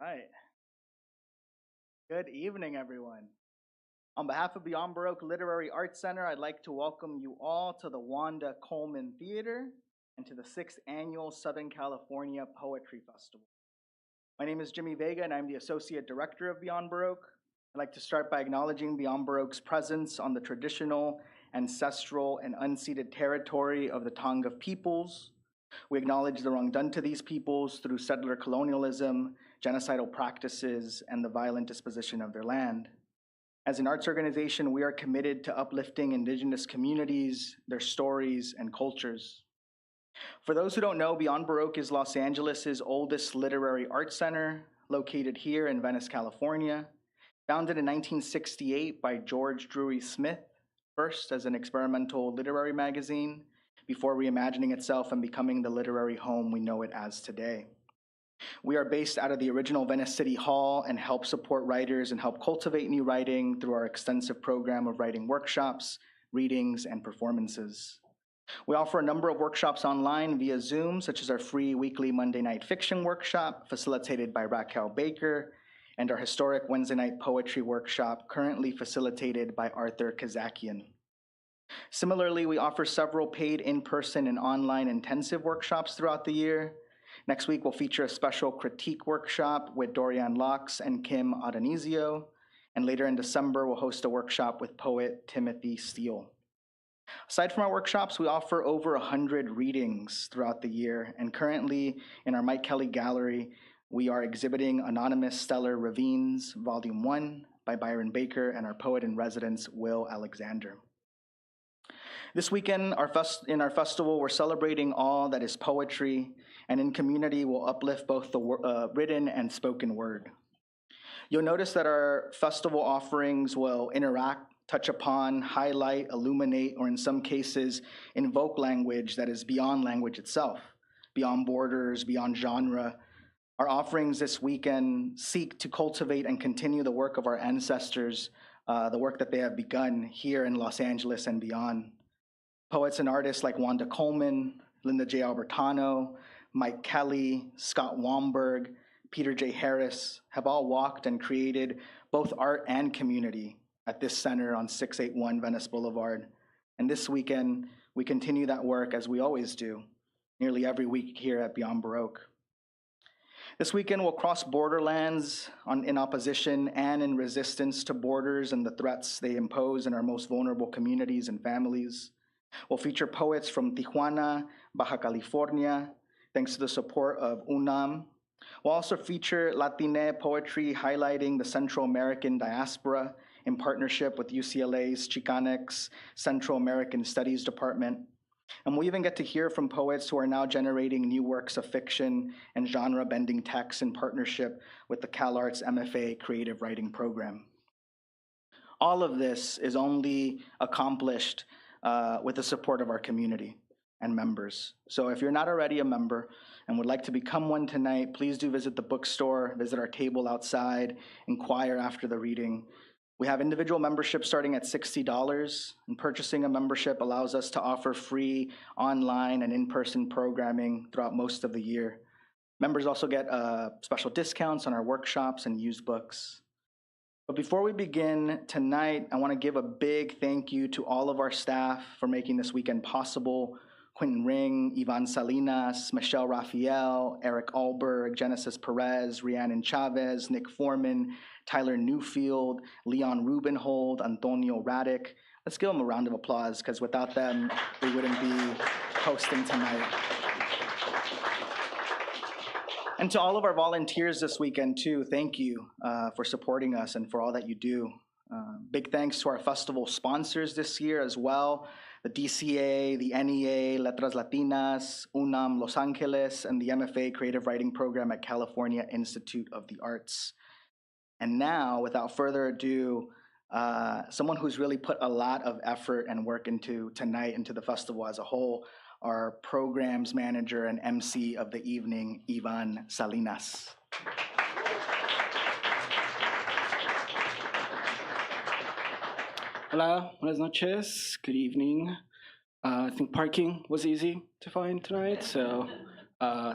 Right. Good evening, everyone. On behalf of Beyond Baroque Literary Arts Center, I'd like to welcome you all to the Wanda Coleman Theater and to the 6th Annual Southern California Poetry Festival. My name is Jimmy Vega, and I'm the Associate Director of Beyond Baroque. I'd like to start by acknowledging Beyond Baroque's presence on the traditional, ancestral, and unceded territory of the Tonga peoples. We acknowledge the wrong done to these peoples through settler colonialism, genocidal practices, and the violent disposition of their land. As an arts organization, we are committed to uplifting Indigenous communities, their stories, and cultures. For those who don't know, Beyond Baroque is Los Angeles' oldest literary arts center, located here in Venice, California. Founded in 1968 by George Drury Smith, first as an experimental literary magazine, before reimagining itself and becoming the literary home we know it as today. We are based out of the original Venice City Hall and help support writers and help cultivate new writing through our extensive program of writing workshops, readings, and performances. We offer a number of workshops online via Zoom, such as our free weekly Monday night fiction workshop facilitated by Raquel Baker, and our historic Wednesday night poetry workshop currently facilitated by Arthur Kazakian. Similarly, we offer several paid in-person and online intensive workshops throughout the year. Next week, we'll feature a special critique workshop with Dorian Locks and Kim Adonisio. And later in December, we'll host a workshop with poet Timothy Steele. Aside from our workshops, we offer over 100 readings throughout the year. And currently, in our Mike Kelly Gallery, we are exhibiting Anonymous Stellar Ravines, Volume 1 by Byron Baker and our poet in residence, Will Alexander. This weekend, in our festival, we're celebrating all that is poetry, and in community, we'll uplift both the written and spoken word. You'll notice that our festival offerings will interact, touch upon, highlight, illuminate, or in some cases, invoke language that is beyond language itself, beyond borders, beyond genre. Our offerings this weekend seek to cultivate and continue the work of our ancestors, the work that they have begun here in Los Angeles and beyond. Poets and artists like Wanda Coleman, Linda J. Albertano, Mike Kelly, Scott Wamberg, Peter J. Harris have all walked and created both art and community at this center on 681 Venice Boulevard. And this weekend, we continue that work as we always do, nearly every week here at Beyond Baroque. This weekend, we'll cross borderlands in opposition and in resistance to borders and the threats they impose in our most vulnerable communities and families. We'll feature poets from Tijuana, Baja California, thanks to the support of UNAM. We'll also feature Latine poetry highlighting the Central American diaspora in partnership with UCLA's Chicanx Central American Studies Department. And we'll even get to hear from poets who are now generating new works of fiction and genre-bending texts in partnership with the CalArts MFA Creative Writing Program. All of this is only accomplished with the support of our community and members. So if you're not already a member and would like to become one tonight, please do visit the bookstore, visit our table outside, inquire after the reading. We have individual memberships starting at $60, and purchasing a membership allows us to offer free online and in-person programming throughout most of the year. Members also get special discounts on our workshops and used books. But before we begin tonight, I want to give a big thank you to all of our staff for making this weekend possible. Quentin Ring, Ivan Salinas, Michelle Raphael, Eric Alberg, Genesis Perez, Rhiannon Chavez, Nick Foreman, Tyler Newfield, Leon Rubenhold, Antonio Radic. Let's give them a round of applause, because without them, we wouldn't be hosting tonight. And to all of our volunteers this weekend, too, thank you for supporting us and for all that you do. Big thanks to our festival sponsors this year as well, the DCA, the NEA, Letras Latinas, UNAM Los Angeles, and the MFA Creative Writing Program at California Institute of the Arts. And now, without further ado, someone who's really put a lot of effort and work into tonight, into the festival as a whole, our programs manager and MC of the evening, Ivan Salinas. Hola, buenas noches, good evening. I think parking was easy to find tonight, so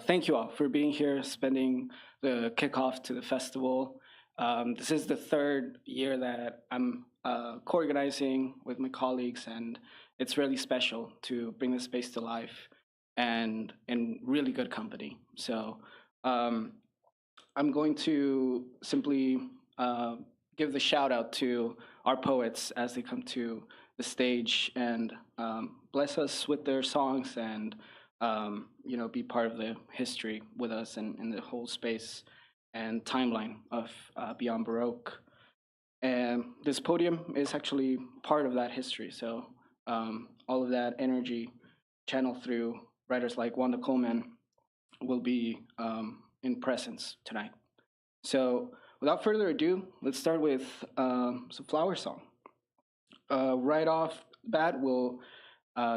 thank you all for being here, spending the kickoff to the festival. This is the third year that I'm co-organizing with my colleagues, and it's really special to bring this space to life and in really good company. So I'm going to simply give the shout out to our poets as they come to the stage and bless us with their songs and be part of the history with us and the whole space and timeline of Beyond Baroque. And this podium is actually part of that history. So all of that energy channeled through writers like Wanda Coleman will be in presence tonight. So without further ado, let's start with some flower song. Right off the bat, we'll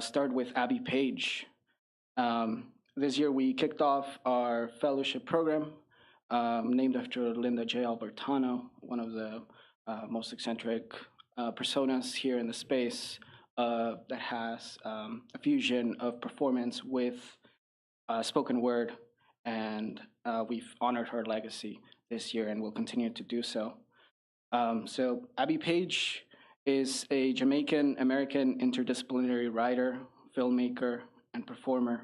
start with Abby Page. This year we kicked off our fellowship program named after Linda J. Albertano, one of the most eccentric personas here in the space that has a fusion of performance with spoken word, and we've honored her legacy this year and will continue to do so. So Abby Page is a Jamaican-American interdisciplinary writer, filmmaker, and performer.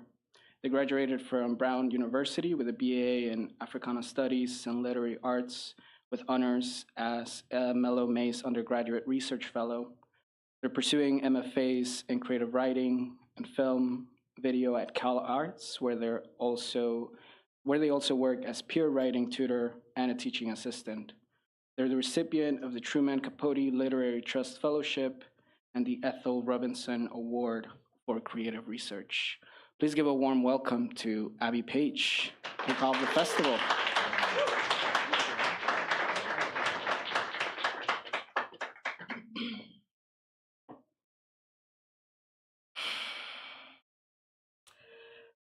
They graduated from Brown University with a BA in Africana Studies and Literary Arts with honors as a Mello Mays Undergraduate Research Fellow. They're pursuing MFAs in creative writing and film, video at CalArts, where they also work as peer writing tutor and a teaching assistant. They're the recipient of the Truman Capote Literary Trust Fellowship and the Ethel Robinson Award for Creative Research. Please give a warm welcome to Abby Page, kick off the festival.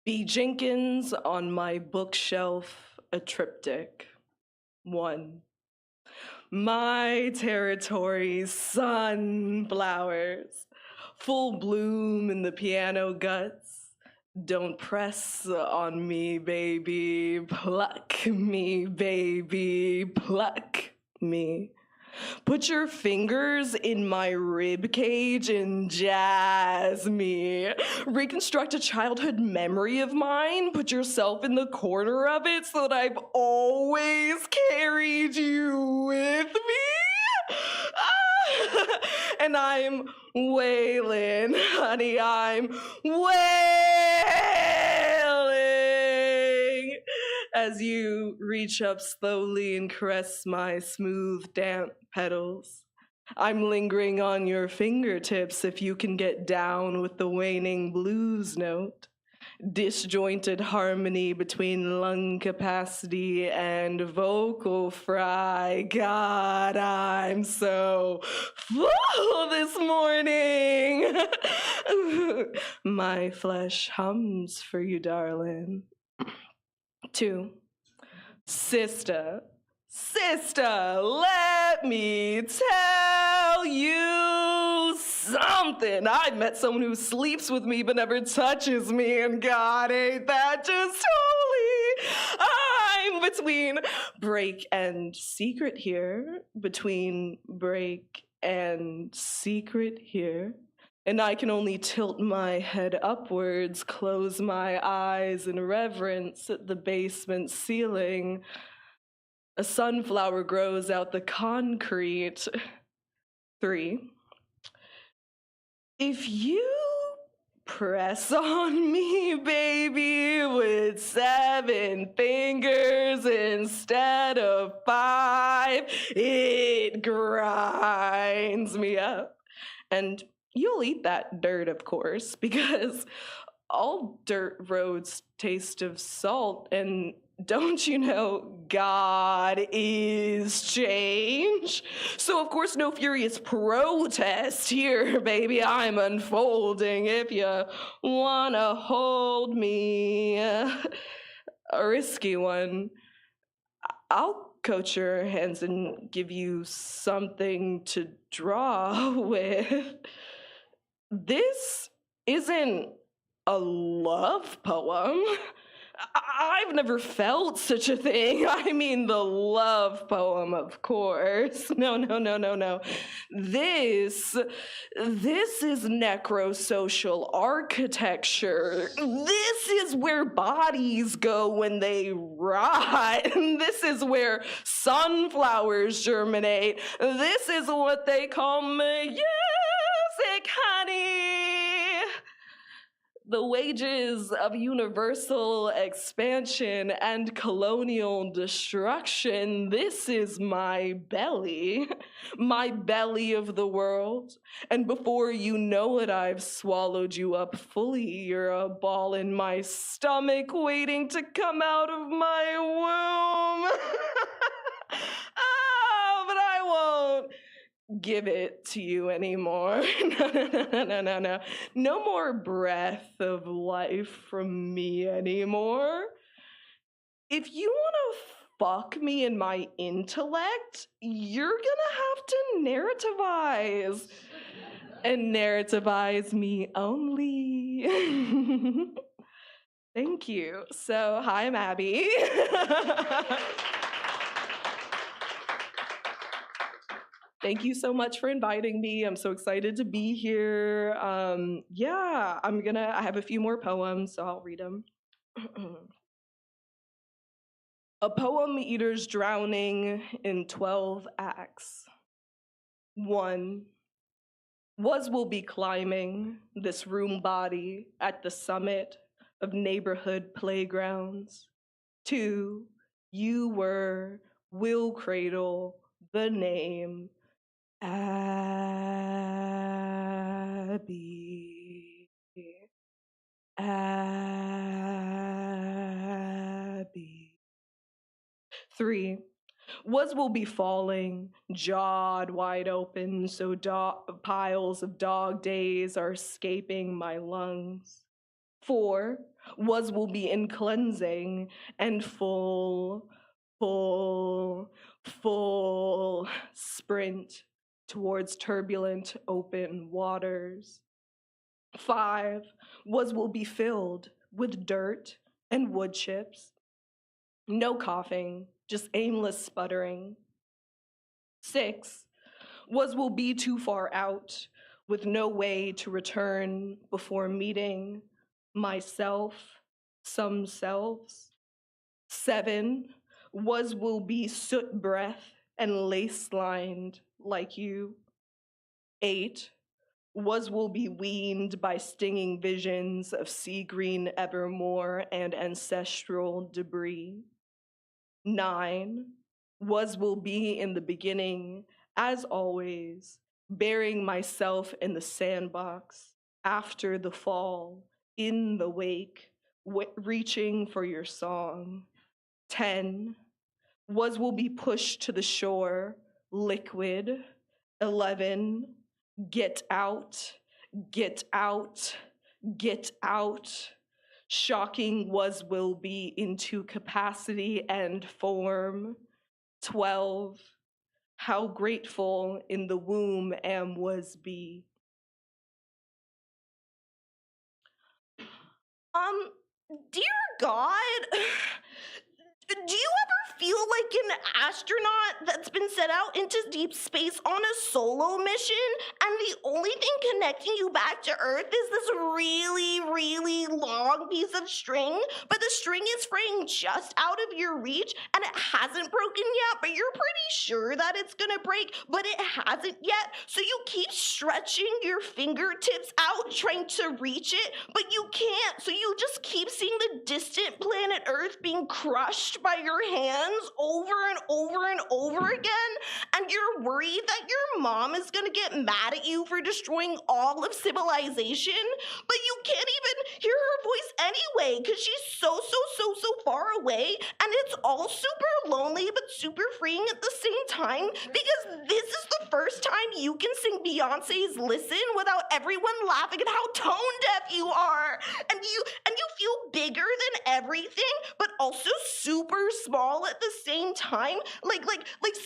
B. Jenkins on my bookshelf, a triptych. 1. My territory, sunflowers, full bloom in the piano guts. Don't press on me, baby, pluck me, baby, pluck me. Put your fingers in my rib cage and jazz me. Reconstruct a childhood memory of mine. Put yourself in the corner of it so that I've always carried you with me. And I'm wailing, honey, I'm wailing as you reach up slowly and caress my smooth, damp petals. I'm lingering on your fingertips if you can get down with the waning blues note. Disjointed harmony between lung capacity and vocal fry. God, I'm so full this morning. My flesh hums for you, darling. 2. Sister, let me tell you something. I've met someone who sleeps with me but never touches me, and God, ain't that just holy? I'm between break and secret here, between break and secret here. And I can only tilt my head upwards, close my eyes in reverence at the basement ceiling. A sunflower grows out the concrete. 3. If you press on me, baby, with 7 fingers instead of 5, it grinds me up. And you'll eat that dirt, of course, because all dirt roads taste of salt, and don't you know God is change? So, of course, no furious protest here, baby. I'm unfolding if you wanna hold me. A risky one. I'll coach your hands and give you something to draw with. This isn't a love poem. I've never felt such a thing. I mean, the love poem, of course. No. This is necrosocial architecture. This is where bodies go when they rot. This is where sunflowers germinate. This is what they call music, honey. The wages of universal expansion and colonial destruction. This is my belly of the world. And before you know it, I've swallowed you up fully. You're a ball in my stomach waiting to come out of my womb. But I won't give it to you anymore. No. No more breath of life from me anymore. If you want to fuck me in my intellect, you're gonna have to narrativize. And narrativize me only. Thank you. So, hi, I'm Abby. Thank you so much for inviting me. I'm so excited to be here. I have a few more poems, so I'll read them. A poem eater's drowning in 12 acts. 1. Will be climbing this room body at the summit of neighborhood playgrounds. 2. You will cradle the name Abby. 3. Will be falling, jawed wide open, so piles of dog days are escaping my lungs. 4. will be in cleansing and full sprint towards turbulent open waters. 5 will be filled with dirt and wood chips. No coughing, just aimless sputtering. 6 will be too far out, with no way to return before meeting myself, some selves. 7 will be soot breath and lace-lined like you. 8 will be weaned by stinging visions of sea green evermore and ancestral debris. 9 will be in the beginning, as always, burying myself in the sandbox, after the fall, in the wake, reaching for your song. 10 will be pushed to the shore, liquid. 11, get out, get out, get out. Shocking will be into capacity and form. 12, how grateful in the womb was be. Dear God, do you ever feel like an astronaut that's been set out into deep space on a solo mission, and the only thing connecting you back to Earth is this really, really long piece of string, but the string is fraying just out of your reach, and it hasn't broken yet, but you're pretty sure that it's gonna break, but it hasn't yet, so you keep stretching your fingertips out, trying to reach it, but you can't, so you just keep seeing the distant planet Earth being crushed by your hands over and over and over again, and you're worried that your mom is gonna get mad at you for destroying all of civilization, but you can't even hear her voice anyway because she's so far away, and it's all super lonely but super freeing at the same time because this is the first time you can sing Beyonce's Listen without everyone laughing at how tone deaf you are, and you feel bigger than everything but also super small at the same time, like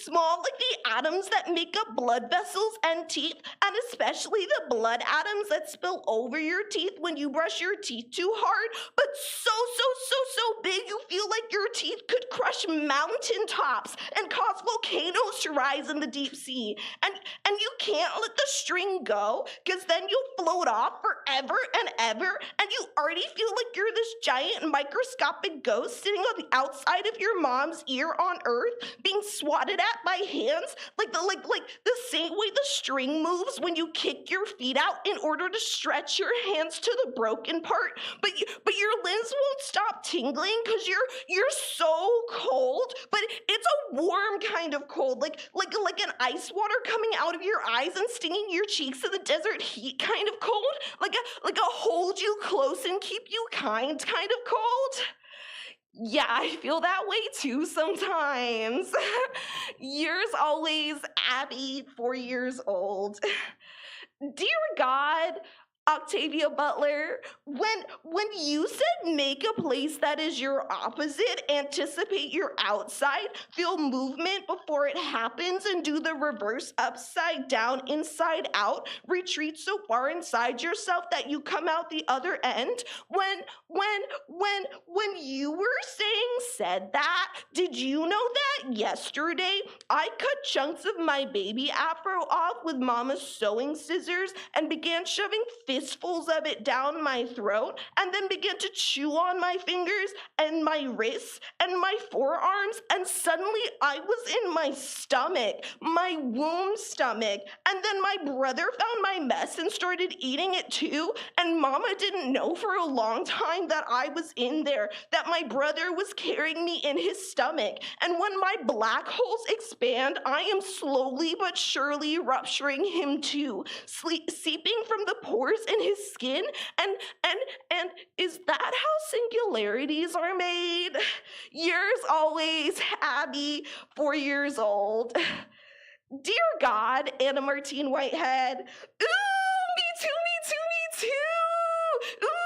small like the atoms that make up blood vessels and teeth, and especially the blood atoms that spill over your teeth when you brush your teeth too hard, but so big you feel like your teeth could crush mountaintops and cause volcanoes to rise in the deep sea, and you can't let the string go because then you'll float off forever and ever, and you already feel like you're this giant microscopic ghost sitting on the outside of your mom's ear on Earth, being swatted at by hands, like the same way the string moves when you kick your feet out in order to stretch your hands to the broken part, but your limbs won't stop tingling because you're so cold, but it's a warm kind of cold, like an ice water coming out of your eyes and stinging your cheeks in the desert heat kind of cold, like a hold you close and keep you kind of cold. Yeah, I feel that way too sometimes. Yours always, Abby, 4 years old. Dear God, Octavia Butler, when you said make a place that is your opposite, anticipate your outside, feel movement before it happens, and do the reverse upside down, inside out, retreat so far inside yourself that you come out the other end, when you said that, did you know that yesterday I cut chunks of my baby afro off with mama's sewing scissors and began shoving fistfuls of it down my throat, and then began to chew on my fingers and my wrists and my forearms, and suddenly I was in my stomach, my womb stomach, and then my brother found my mess and started eating it too, and mama didn't know for a long time that I was in there, that my brother was carrying me in his stomach, and when my black holes expand, I am slowly but surely rupturing him too, seeping from the pores in his skin, and is that how singularities are made? Yours always, Abby, 4 years old. Dear God, Anna Martine Whitehead. Ooh, me too. Ooh,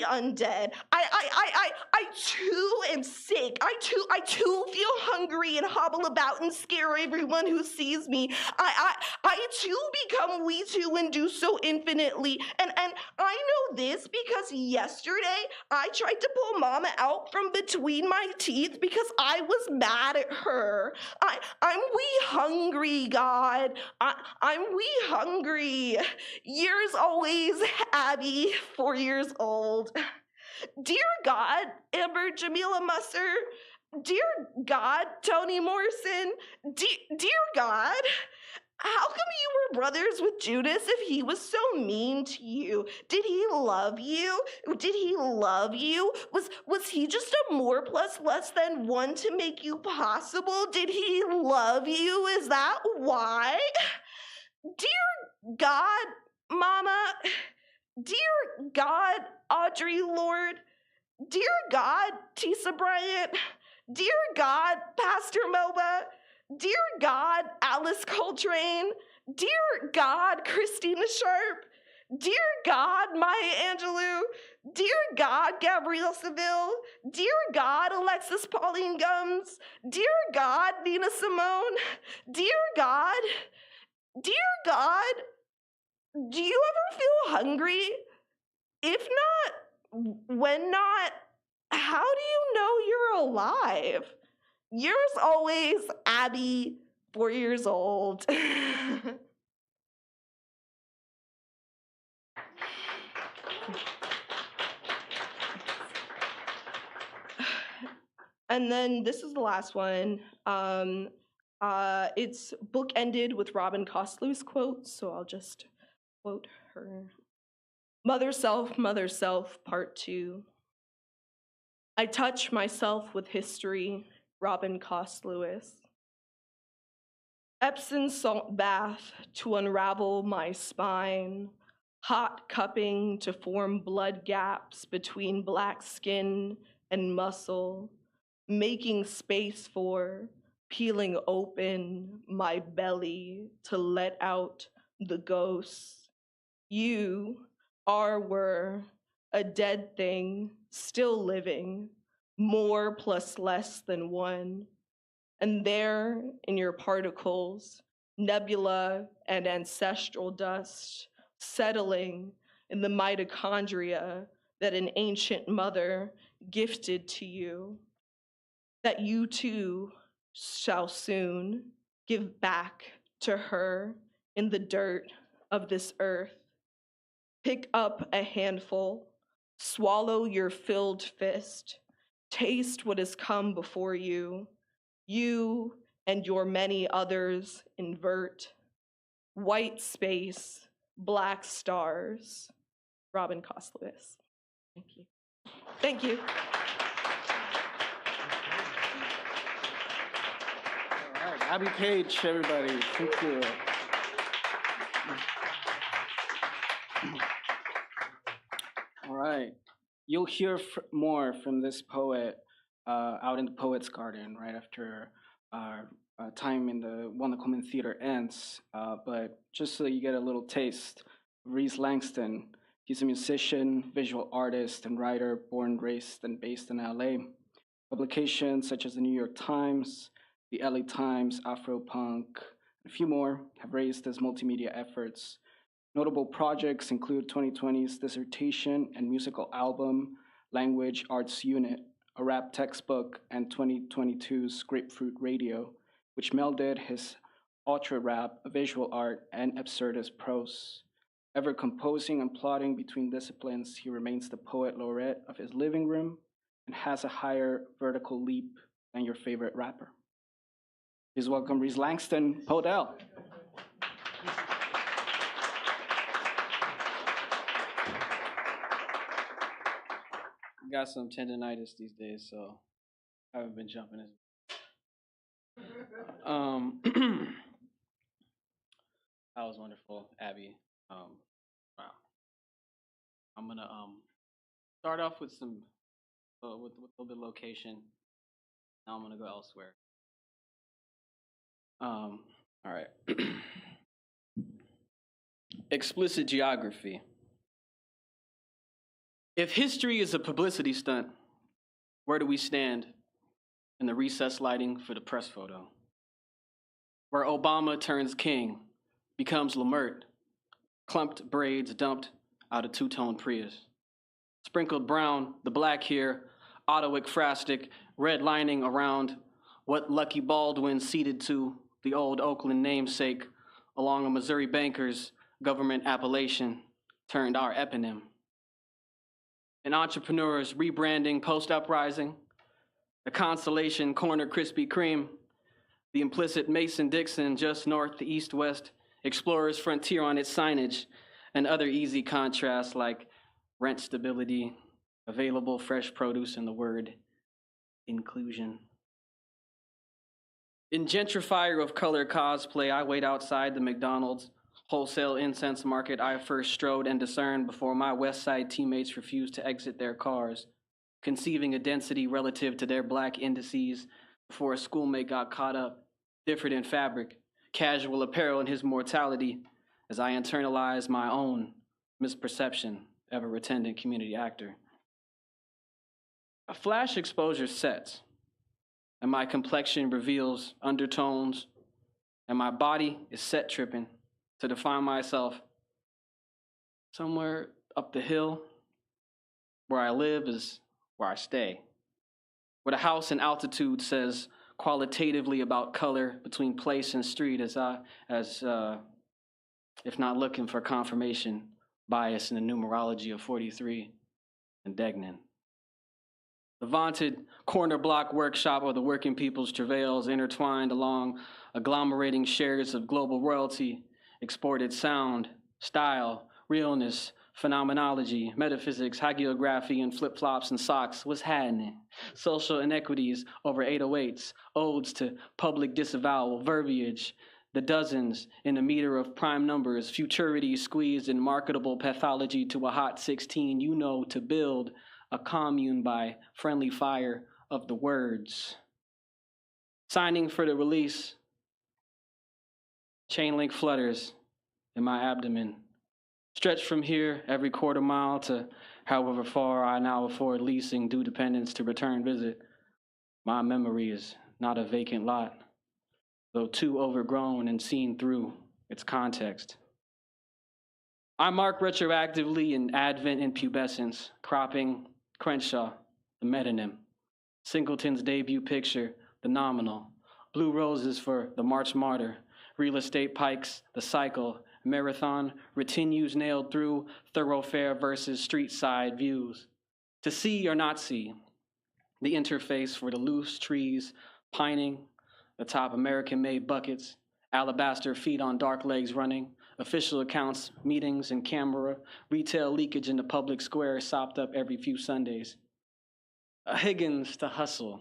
undead. I too am sick. I too feel hungry and hobble about and scare everyone who sees me. I too become we too and do so infinitely. And I know this because yesterday I tried to pull Mama out from between my teeth because I was mad at her. I'm wee hungry, God. I'm wee hungry. Yours always, Abby, 4 years old. Dear God, Amber Jamila Musser. Dear God, Toni Morrison. Dear God, how come you were brothers with Judas if he was so mean to you? Did he love you? Did he love you? Was he just a more plus less than one to make you possible? Did he love you? Is that why? Dear God, Mama. Dear God, Audrey Lord. Dear God, Tisa Bryant. Dear God, Pastor Moba. Dear God, Alice Coltrane. Dear God, Christina Sharp. Dear God, Maya Angelou. Dear God, Gabrielle Seville. Dear God, Alexis Pauline Gums. Dear God, Nina Simone. Dear God, do you ever feel hungry? If not, when not, how do you know you're alive? Yours always, Abby, 4 years old. And then this is the last one. It's bookended with Robin Costlu's quote, so I'll just quote her. Mother Self, Part 2. I touch myself with history, Robin Cost Lewis. Epsom salt bath to unravel my spine, hot cupping to form blood gaps between black skin and muscle, making space for, peeling open my belly to let out the ghosts. You were a dead thing, still living, more plus less than one. And there in your particles, nebula and ancestral dust, settling in the mitochondria that an ancient mother gifted to you, that you too shall soon give back to her in the dirt of this earth. Pick up a handful, swallow your filled fist, taste what has come before you. You and your many others invert. White space, black stars. Robin Cost Lewis. Thank you. Thank you. All right, Abby Page, everybody. Thank you. All right. You'll hear more from this poet out in the Poets' Garden right after our time in the Wanda Coleman Theater ends. But just so you get a little taste, Rhys Langston, he's a musician, visual artist, and writer, born, raised, and based in LA. Publications such as the New York Times, the LA Times, Afropunk, and a few more have raised his multimedia efforts. Notable projects include 2020's dissertation and musical album, Language Arts Unit, a rap textbook, and 2022's Grapefruit Radio, which melded his ultra rap, visual art, and absurdist prose. Ever composing and plotting between disciplines, he remains the poet laureate of his living room and has a higher vertical leap than your favorite rapper. Please welcome Rhys Langston, Podell. Got some tendonitis these days, so I haven't been jumping as that was wonderful, Abby. Wow. I'm gonna start off with some with a little bit of location. Now I'm gonna go elsewhere. All right. Explicit geography. If history is a publicity stunt, where do we stand in the recess lighting for the press photo? Where Obama turns king, becomes Lamert, clumped braids dumped out of two-tone Prius. Sprinkled brown, the black here, autoekphrastic, red lining around what Lucky Baldwin ceded to the old Oakland namesake along a Missouri banker's government appellation turned our eponym. And entrepreneurs rebranding post-uprising, the Constellation Corner Krispy Kreme, the implicit Mason-Dixon just north to east-west, Explorer's Frontier on its signage, and other easy contrasts like rent stability, available fresh produce, and the word inclusion. In gentrifier of color cosplay, I wait outside the McDonald's wholesale incense market I first strode and discerned before my West Side teammates refused to exit their cars, conceiving a density relative to their black indices before a schoolmate got caught up, different in fabric, casual apparel in his mortality, as I internalized my own misperception of a retentant community actor. A flash exposure sets, and my complexion reveals undertones, and my body is set tripping to define myself somewhere up the hill. Where I live is where I stay. Where the house in altitude says qualitatively about color between place and street as if not looking for confirmation, bias in the numerology of 43 and Degnan. The vaunted corner block workshop of the working people's travails intertwined along agglomerating shares of global royalty, exported sound, style, realness, phenomenology, metaphysics, hagiography, and flip-flops and socks was happening. Social inequities over 808s, odes to public disavowal, verbiage, the dozens in a meter of prime numbers, futurity squeezed in marketable pathology to a hot 16, to build a commune by friendly fire of the words. Signing for the release, chain link flutters in my abdomen. Stretched from here every quarter mile to however far I now afford leasing due dependence to return visit. My memory is not a vacant lot, though too overgrown and seen through its context. I mark retroactively in advent and pubescence, cropping Crenshaw, the metonym, Singleton's debut picture, the nominal, blue roses for the March Martyr, real estate pikes, the cycle, marathon, retinues nailed through thoroughfare versus street side views. To see or not see, the interface for the loose trees pining, atop American-made buckets, alabaster feet on dark legs running, official accounts, meetings and camera, retail leakage in the public square sopped up every few Sundays. A Higgins to hustle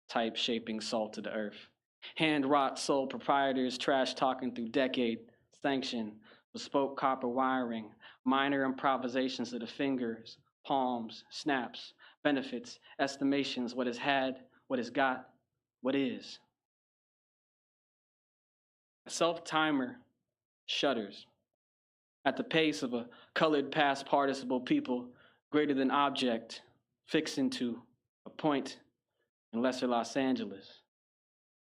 type shaping salt to the earth. Hand-wrought sole proprietors trash talking through decade, sanction, bespoke copper wiring, minor improvisations of the fingers, palms, snaps, benefits, estimations, what has had, what has got, what is. A self-timer shudders at the pace of a colored past participle people greater than object fixing to a point in lesser Los Angeles.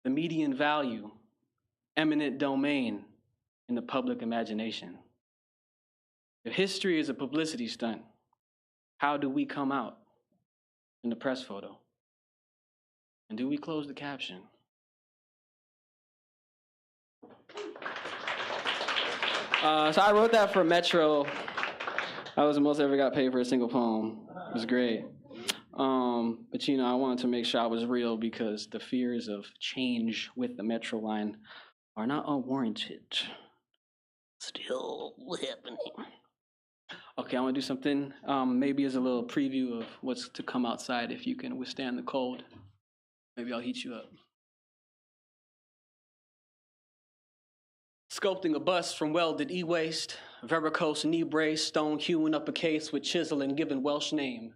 The median value, eminent domain in the public imagination. If history is a publicity stunt, how do we come out in the press photo? And do we close the caption? So I wrote that for Metro. That was the most I ever got paid for a single poem. It was great. But I wanted to make sure I was real because the fears of change with the Metro line are not unwarranted. Still happening. Okay, I'm gonna do something maybe as a little preview of what's to come outside if you can withstand the cold. Maybe I'll heat you up. Sculpting a bust from welded e-waste, varicose knee brace, stone hewing up a case with chisel and given Welsh name.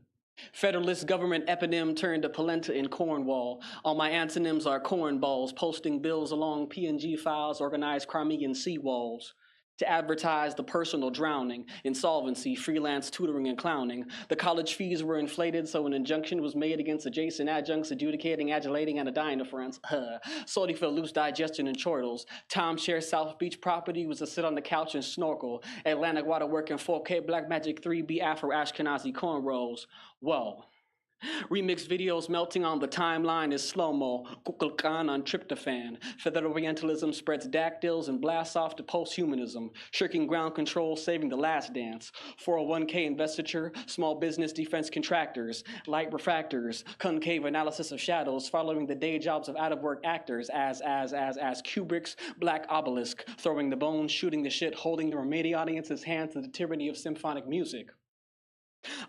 Federalist government eponym turned to polenta in Cornwall. All my antonyms are cornballs, posting bills along PNG files, organized Crimean seawalls. to advertise the personal drowning, insolvency, freelance tutoring, and clowning. The college fees were inflated, so an injunction was made against adjacent adjuncts adjudicating, adulating, and a dying difference. Solely for loose digestion and chortles. Timeshare South Beach property was to sit on the couch and snorkel. Atlantic water working 4K Black Magic 3B Afro Ashkenazi cornrows. Whoa. Remixed videos melting on the timeline is slow-mo, kukulkan on tryptophan. Feathered Orientalism spreads dactyls and blasts off to post-humanism. Shirking ground control, saving the last dance. 401k investiture, small business defense contractors. Light refractors, concave analysis of shadows, following the day jobs of out-of-work actors as Kubrick's Black Obelisk. Throwing the bones, shooting the shit, holding the remaining audience's hand to the tyranny of symphonic music.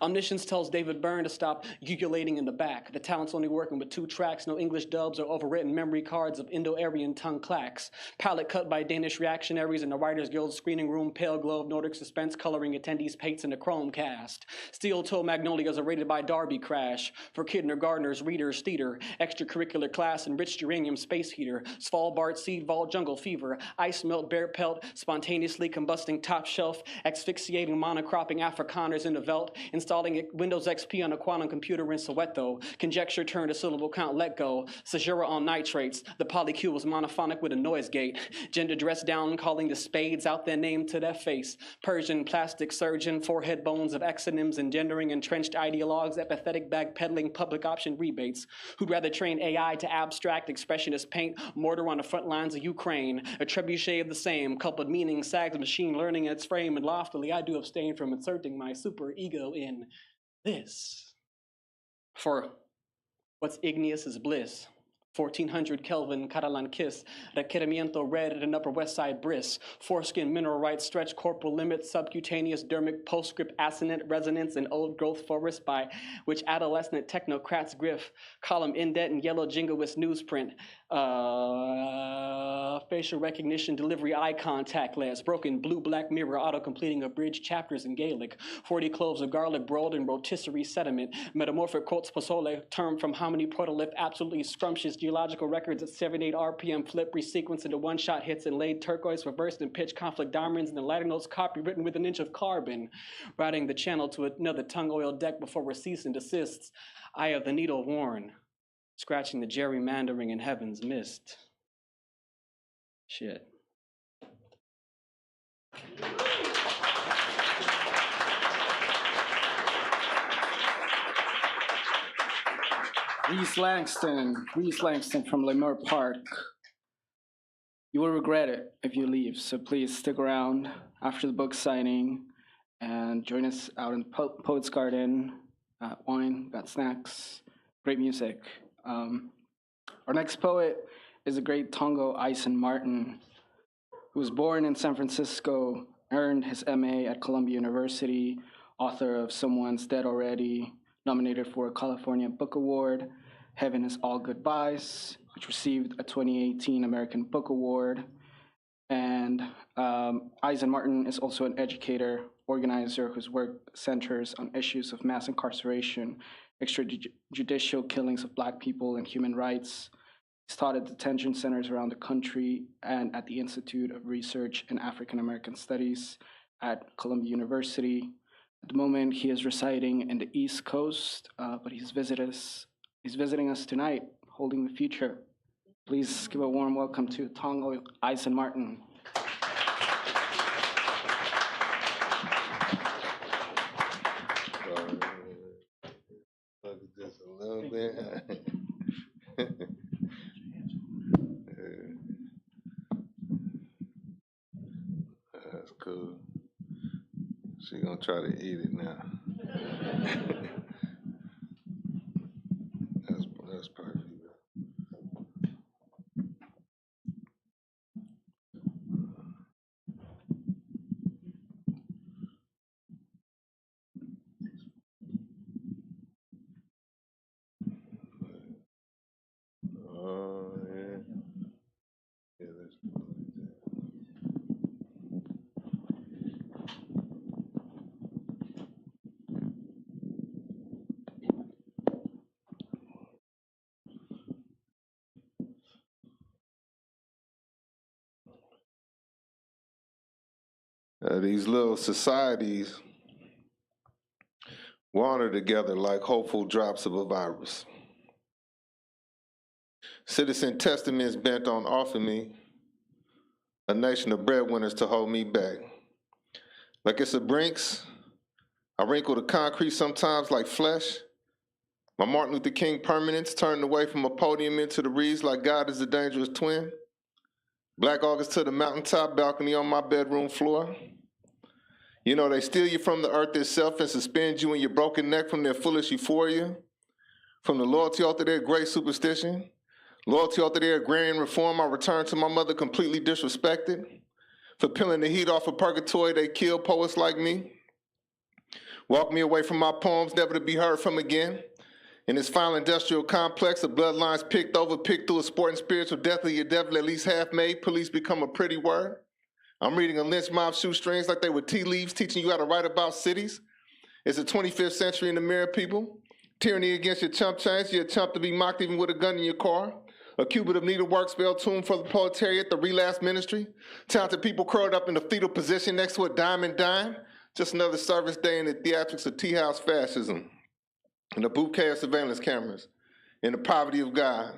Omniscience tells David Byrne to stop ululating in the back. The talent's only working with 2 tracks, no English dubs or overwritten memory cards of Indo-Aryan tongue clacks. Palette cut by Danish reactionaries in the Writers Guild screening room, pale glow of Nordic suspense coloring attendees' pates in the Chromecast. Steel toe magnolias are rated by Darby Crash. For kindergartners, readers, theater, extracurricular class, enriched uranium space heater, Svalbard seed vault jungle fever, ice melt bear pelt, spontaneously combusting top shelf, asphyxiating monocropping Afrikaners in the veldt, installing Windows XP on a quantum computer in Soweto, conjecture turned to syllable count let go, Sajura on nitrates, the polycule was monophonic with a noise gate, gender dressed down calling the spades out their name to their face, Persian plastic surgeon, forehead bones of exonyms engendering entrenched ideologues, empathetic bag peddling public option rebates, who'd rather train AI to abstract expressionist paint, mortar on the front lines of Ukraine, a trebuchet of the same, coupled meaning sags machine learning in its frame, and loftily I do abstain from inserting my super ego in this. For what's igneous is bliss. 1400 Kelvin Catalan kiss, requerimiento red at an Upper West Side bris, foreskin mineral rights stretch corporal limits, subcutaneous dermic postscript assonant resonance in old growth forest by which adolescent technocrats griff, column indent and yellow jingoist newsprint, facial recognition delivery eye contact lens, broken blue black mirror auto-completing abridged chapters in Gaelic, 40 cloves of garlic broiled in rotisserie sediment, metamorphic quotes posole, term from hominy protolith, absolutely scrumptious geological records at 78 RPM flip, resequenced into one-shot hits and laid turquoise, reversed and pitch conflict diamonds, and the lighter notes copy written with an inch of carbon, routing the channel to another tongue-oiled deck before we're cease and desists. Eye of the needle worn, scratching the gerrymandering in heaven's mist. Shit. Rhys Langston from Leimert Park. You will regret it if you leave, so please stick around after the book signing and join us out in the Poets Garden. Got wine, got snacks, great music. Our next poet is the great Tongo Eisen-Martin, who was born in San Francisco, earned his MA at Columbia University, author of Someone's Dead Already, nominated for a California Book Award, Heaven is All Goodbyes, which received a 2018 American Book Award. And Eisen-Martin is also an educator, organizer whose work centers on issues of mass incarceration, extrajudicial killings of Black people, and human rights. He's taught at detention centers around the country and at the Institute of Research in African American Studies at Columbia University. At the moment, he is residing in the East Coast, but he's visiting us tonight, holding the future. Please give a warm welcome to Tongo Eisen-Martin. Just a little bit. That's cool. She gonna try to eat it now. That's perfect. Oh yeah. Yeah, that's These little societies wander together like hopeful drops of a virus. Citizen testaments bent on offering me a nation of breadwinners to hold me back. Like it's a Brinks, I wrinkle the concrete sometimes like flesh. My Martin Luther King permanence turned away from a podium into the reeds like God is a dangerous twin. Black August to the mountaintop balcony on my bedroom floor. You know, they steal you from the earth itself and suspend you in your broken neck from their foolish euphoria, from the loyalty altar their great superstition, loyalty altar their agrarian reform. I return to my mother completely disrespected. For peeling the heat off of purgatory, they kill poets like me. Walk me away from my poems, never to be heard from again. In this final industrial complex of bloodlines picked through a sport and spiritual death of your devil at least half made, police become a pretty word. I'm reading a lynch mob shoestrings like they were tea leaves teaching you how to write about cities. It's the 25th century in the mirror, people. Tyranny against your chump change, you're a chump to be mocked even with a gun in your car. A cubit of needlework spell tuned for the proletariat, the relapse ministry. Talented people curled up in the fetal position next to a diamond dime. Just another service day in the theatrics of tea house fascism. In the bouquet of surveillance cameras, in the poverty of God,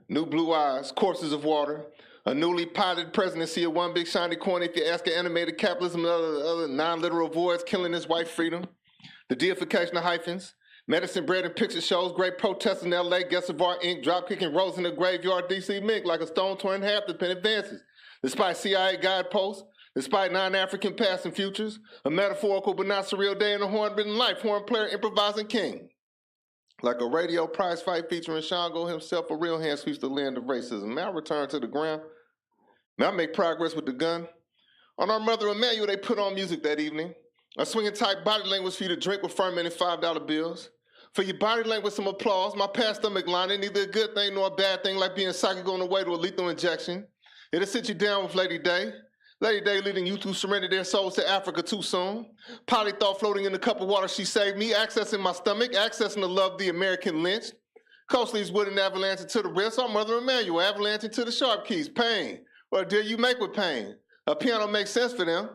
new blue eyes, courses of water, a newly potted presidency of one big shiny coin if you ask an animated capitalism and other non-literal voids killing this white freedom, the deification of hyphens, medicine bread and picture shows, great protests in LA, guests of art, ink, drop-kicking rolls in the graveyard, DC Mink like a stone torn in half, the pen advances. Despite CIA guideposts, despite non-African past and futures, a metaphorical but not surreal day in a horn-ridden life, horn player improvising king. Like a radio prize fight featuring Shango himself, a real hand sweeps the land of racism. May I return to the ground? May I make progress with the gun? On our Mother Emmanuel, they put on music that evening. A swinging tight body language for you to drink with fermented $5 bills. For your body language, some applause. My past stomach lining, neither a good thing nor a bad thing, like being psychic on the way to a lethal injection. It'll sit you down with Lady Day. Lady Day leading you to surrender their souls to Africa too soon. Polly thought floating in the cup of water she saved me, accessing my stomach, accessing the love of the American lynch. Coast leaves wooden avalanche to the wrist, our Mother Emmanuel, avalanche to the sharp keys, pain. What deal you make with pain? A piano makes sense for them.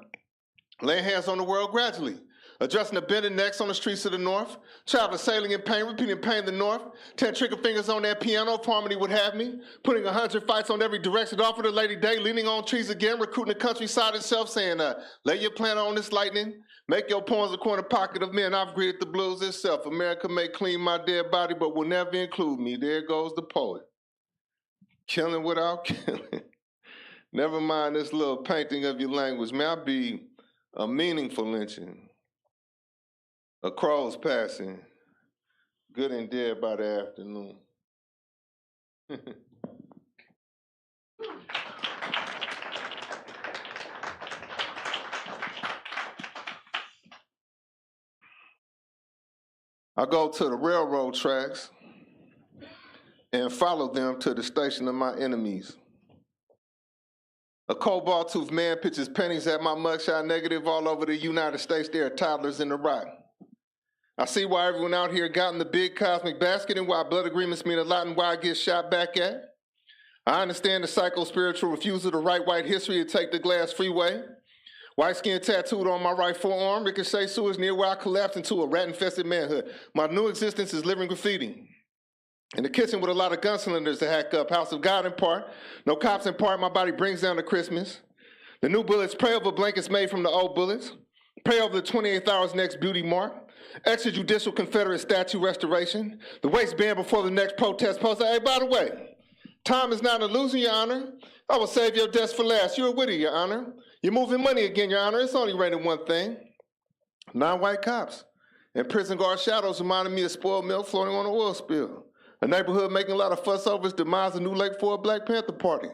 Laying hands on the world gradually. Addressing the bending necks on the streets of the north. Traveling, sailing in pain, repeating pain in the north. 10 trigger fingers on that piano, if harmony would have me. Putting 100 fights on every direction, offer the Lady Day, leaning on trees again, recruiting the countryside itself, saying, lay your plan on this lightning. Make your poems a corner pocket of men. I've greeted the blues itself. America may clean my dead body, but will never include me. There goes the poet. Killing without killing. Never mind this little painting of your language. May I be a meaningful lynching. A crow's passing, good and dead by the afternoon. I go to the railroad tracks and follow them to the station of my enemies. A cobalt-toothed man pitches pennies at my mugshot negative all over the United States. There are toddlers in the rock. I see why everyone out here got in the big cosmic basket and why blood agreements mean a lot and why I get shot back at. I understand the psycho-spiritual refusal to write white history and take the glass freeway. White skin tattooed on my right forearm, ricochet sewers near where I collapsed into a rat-infested manhood. My new existence is living graffiti. In the kitchen with a lot of gun cylinders to hack up. House of God in part, no cops in part, my body brings down to Christmas. The new bullets pray over blankets made from the old bullets. Pray over the 28th hour's next beauty mark. Extrajudicial Confederate statue restoration. The waistband before the next protest poster. Hey, by the way, time is not an illusion, Your Honor. I will save your desk for last. You're a witty, Your Honor. You're moving money again, Your Honor. It's only raining one thing. Non-white cops. And prison guard shadows reminded me of spoiled milk floating on an oil spill. A neighborhood making a lot of fuss over its demise, a new lake for a Black Panther party.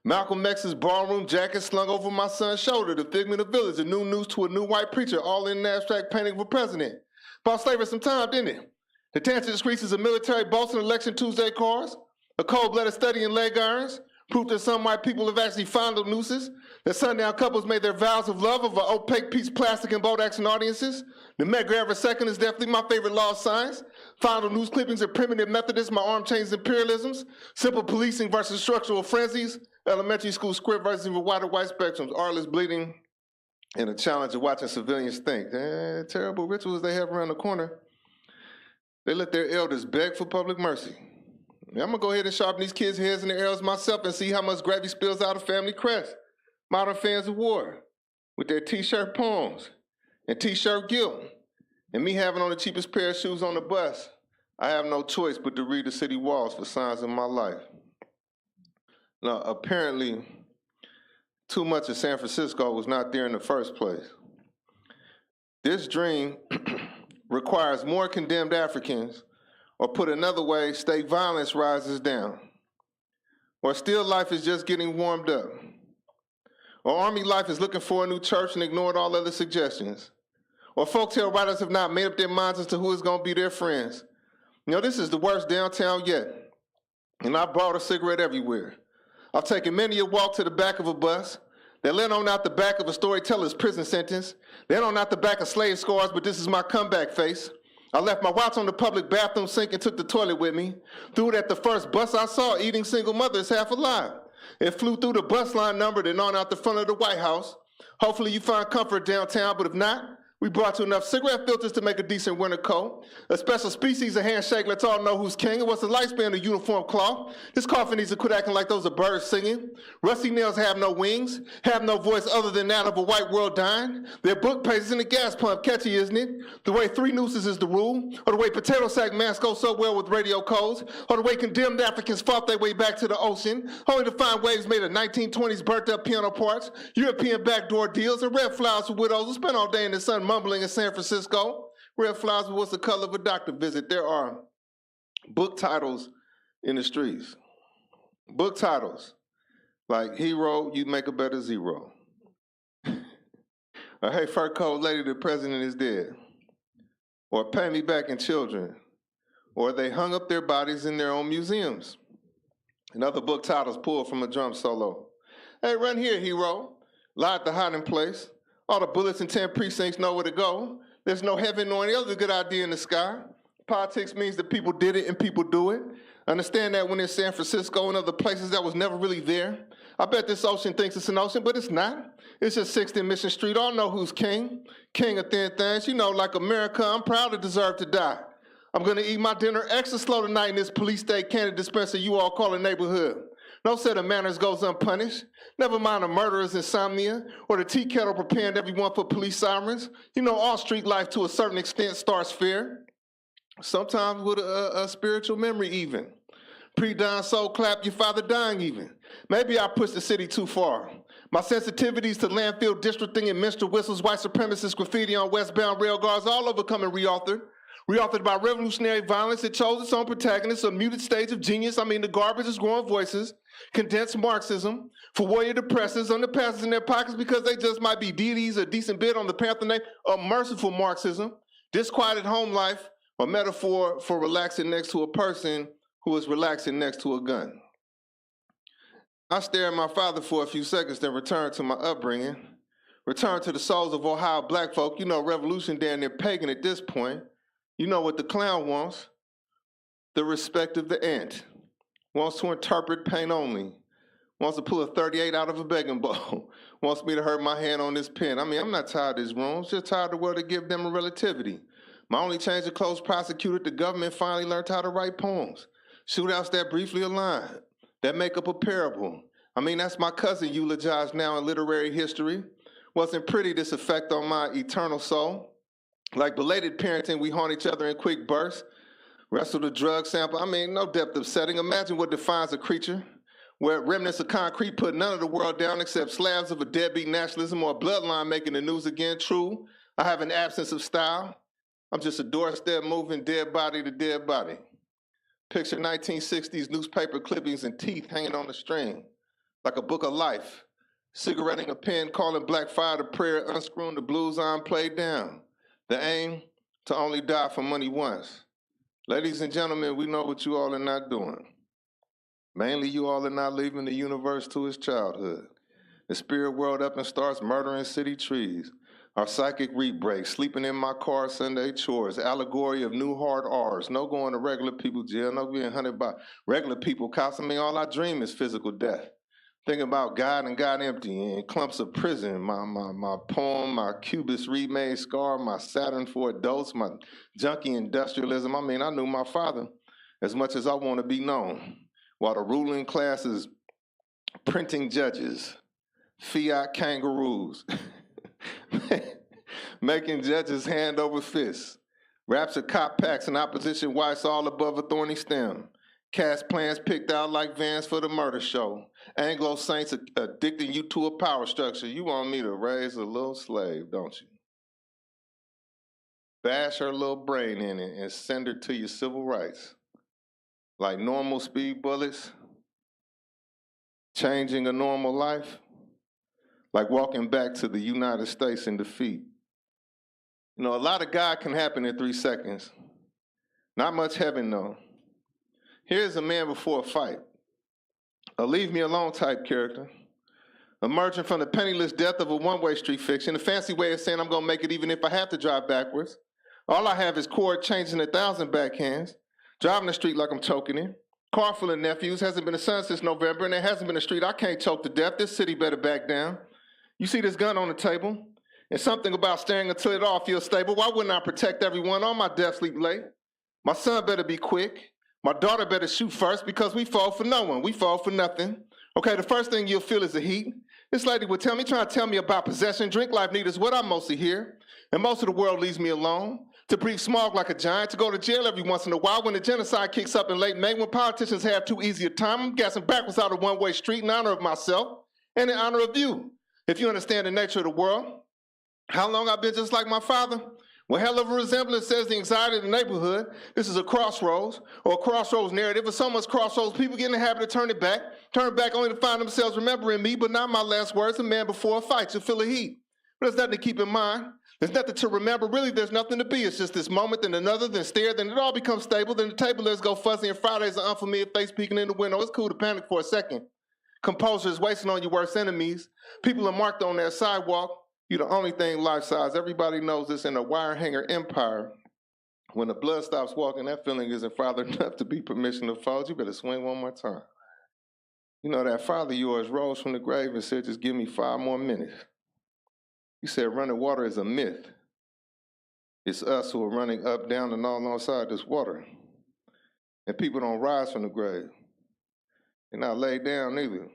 Malcolm X's ballroom jacket slung over my son's shoulder, the figment of village, a new news to a new white preacher, all in an abstract painting of a president. Bought slavery some time, didn't it? The Tantra discreets of military bolts and election Tuesday cars, a cold-blooded study in leg irons, proof that some white people have actually fondled nooses, that sundown couples made their vows of love over opaque piece plastic and bold action audiences. The Medgar Evers second is definitely my favorite law of science. Fondled news clippings of primitive Methodists, my arm chains imperialisms, simple policing versus structural frenzies, elementary school script versus even wider white spectrums, artless bleeding, and the challenge of watching civilians think. Terrible rituals they have around the corner. They let their elders beg for public mercy. I'm gonna go ahead and sharpen these kids' heads and their arrows myself and see how much gravy spills out of family crest. Modern fans of war, with their t-shirt poems and t-shirt guilt, and me having on the cheapest pair of shoes on the bus. I have no choice but to read the city walls for signs of my life. Now, apparently, too much of San Francisco was not there in the first place. This dream requires more condemned Africans, or put another way, state violence rises down. Or still life is just getting warmed up. Or army life is looking for a new church and ignored all other suggestions. Or folktale writers have not made up their minds as to who is gonna be their friends. You know, this is the worst downtown yet. And I brought a cigarette everywhere. I've taken many a walk to the back of a bus. They let on out the back of a storyteller's prison sentence. They let on out the back of slave scars, but this is my comeback face. I left my watch on the public bathroom sink and took the toilet with me. Threw it at the first bus I saw, eating single mothers half alive. It flew through the bus line number, then on out the front of the White House. Hopefully you find comfort downtown, but if not, we brought you enough cigarette filters to make a decent winter coat. A special species of handshake lets all know who's king and what's the lifespan of uniform cloth. This coffin needs to quit acting like those are birds singing. Rusty nails have no wings, have no voice other than that of a white world dying. Their book pages in the gas pump, catchy, isn't it? The way 3 nooses is the rule, or the way potato sack masks go so well with radio codes, or the way condemned Africans fought their way back to the ocean, only to find waves made of 1920s burnt up piano parts, European backdoor deals, and red flowers for widows who spent all day in the sun mumbling in San Francisco. Red flowers was the color of a doctor visit. There are book titles in the streets. Book titles like Hero, You Make a Better Zero. Or Hey, Fur Coat Lady, the President is Dead. Or Pay Me Back in Children. Or They Hung Up Their Bodies in Their Own Museums. And other book titles pulled from a drum solo. Hey, run here, hero. Lie at the hiding place. All the bullets in 10 precincts know where to go. There's no heaven nor any other good idea in the sky. Politics means that people did it and people do it. Understand that when in San Francisco and other places that was never really there. I bet this ocean thinks it's an ocean, but it's not. It's just 6th and Mission Street. All know who's king. King of thin things. You know, like America, I'm proud to deserve to die. I'm gonna eat my dinner extra slow tonight in this police state candy dispenser you all call a neighborhood. No set of manners goes unpunished. Never mind a murderer's insomnia or the tea kettle preparing everyone for police sirens. You know, all street life to a certain extent starts fair. Sometimes with a spiritual memory even. Pre-dying soul clap, your father dying even. Maybe I pushed the city too far. My sensitivities to landfill districting and minstrel whistles, white supremacist graffiti on westbound rail cars all over coming reauthored. Reauthored by revolutionary violence that chose its own protagonist, a muted stage of genius. I mean, the garbage is growing voices. Condensed Marxism for warrior depressors, underpassers in their pockets because they just might be deities, a decent bit on the panther name of merciful Marxism. Disquieted home life, a metaphor for relaxing next to a person who is relaxing next to a gun. I stare at my father for a few seconds, then return to my upbringing. Return to the souls of Ohio black folk. You know, revolution damn near pagan at this point. You know what the clown wants? The respect of the ant. Wants to interpret pain only. Wants to pull a 38 out of a begging bowl. Wants me to hurt my hand on this pen. I mean, I'm not tired of these rooms, just tired of the world to give them a relativity. My only change of clothes prosecuted, the government finally learned how to write poems. Shootouts that briefly align, that make up a parable. I mean, that's my cousin eulogized now in literary history. Wasn't pretty, this effect on my eternal soul. Like belated parenting, we haunt each other in quick bursts. Wrestle the drug sample, I mean, no depth of setting. Imagine what defines a creature, where remnants of concrete put none of the world down except slabs of a deadbeat nationalism or a bloodline making the news again. True, I have an absence of style. I'm just a doorstep moving dead body to dead body. Picture 1960s newspaper clippings and teeth hanging on the string, like a book of life. Cigaretting a pen, calling black fire to prayer, unscrewing the blues on, played down. The aim, to only die for money once. Ladies and gentlemen, we know what you all are not doing. Mainly you all are not leaving the universe to its childhood. The spirit world up and starts murdering city trees. Our psychic re-breaks, sleeping in my car, Sunday chores, allegory of new hard R's, no going to regular people jail, no being hunted by regular people cops. I mean, all I dream is physical death. Thinking about God and God empty and clumps of prison, my poem, my Cubist remade scar, my Saturn for adults, my junkie industrialism. I mean, I knew my father as much as I want to be known, while the ruling class is printing judges, fiat kangaroos, making judges hand over fist, raps of cop packs and opposition whites all above a thorny stem, cast plans picked out like vans for the murder show, Anglo saints addicting you to a power structure. You want me to raise a little slave, don't you? Bash her little brain in it and send her to your civil rights. Like normal speed bullets, changing a normal life, like walking back to the United States in defeat. You know, a lot of God can happen in 3 seconds. Not much heaven, though. Here's a man before a fight, a leave me alone type character, emerging from the penniless death of a one-way street fiction, a fancy way of saying I'm gonna make it even if I have to drive backwards. All I have is chord changing 1,000 backhands, driving the street like I'm choking it. Car full of nephews, hasn't been a sun since November, and there hasn't been a street I can't choke to death. This city better back down. You see this gun on the table? And something about staring until it all feels stable. Why wouldn't I protect everyone on my death sleep late? My son better be quick. My daughter better shoot first because we fall for no one. We fall for nothing. Okay, the first thing you'll feel is the heat. This lady would tell me, trying to tell me about possession. Drink life need is what I mostly hear. And most of the world leaves me alone. To breathe smog like a giant, to go to jail every once in a while when the genocide kicks up in late May, when politicians have too easy a time. I'm gassing backwards out of one-way street in honor of myself and in honor of you. If you understand the nature of the world, how long I've been just like my father? Well, hell of a resemblance, says the anxiety of the neighborhood. This is a crossroads, or a crossroads narrative. If so much crossroads, people get in the habit of turning back only to find themselves remembering me, but not my last words, a man before a fight, you'll feel the heat. But there's nothing to keep in mind. There's nothing to remember. Really, there's nothing to be. It's just this moment, then another, then stare, then it all becomes stable. Then the table legs go fuzzy, and Friday's an unfamiliar face peeking in the window. It's cool to panic for a second. Composure is wasting on your worst enemies. People are marked on their sidewalk. You're the only thing life-size. Everybody knows this in a wire hanger empire. When the blood stops walking, that feeling isn't father enough to be permission to fold. You better swing one more time. You know, that father of yours rose from the grave and said, just give me 5 more minutes. You said running water is a myth. It's us who are running up, down, and all alongside this water. And people don't rise from the grave. They're not laid down either.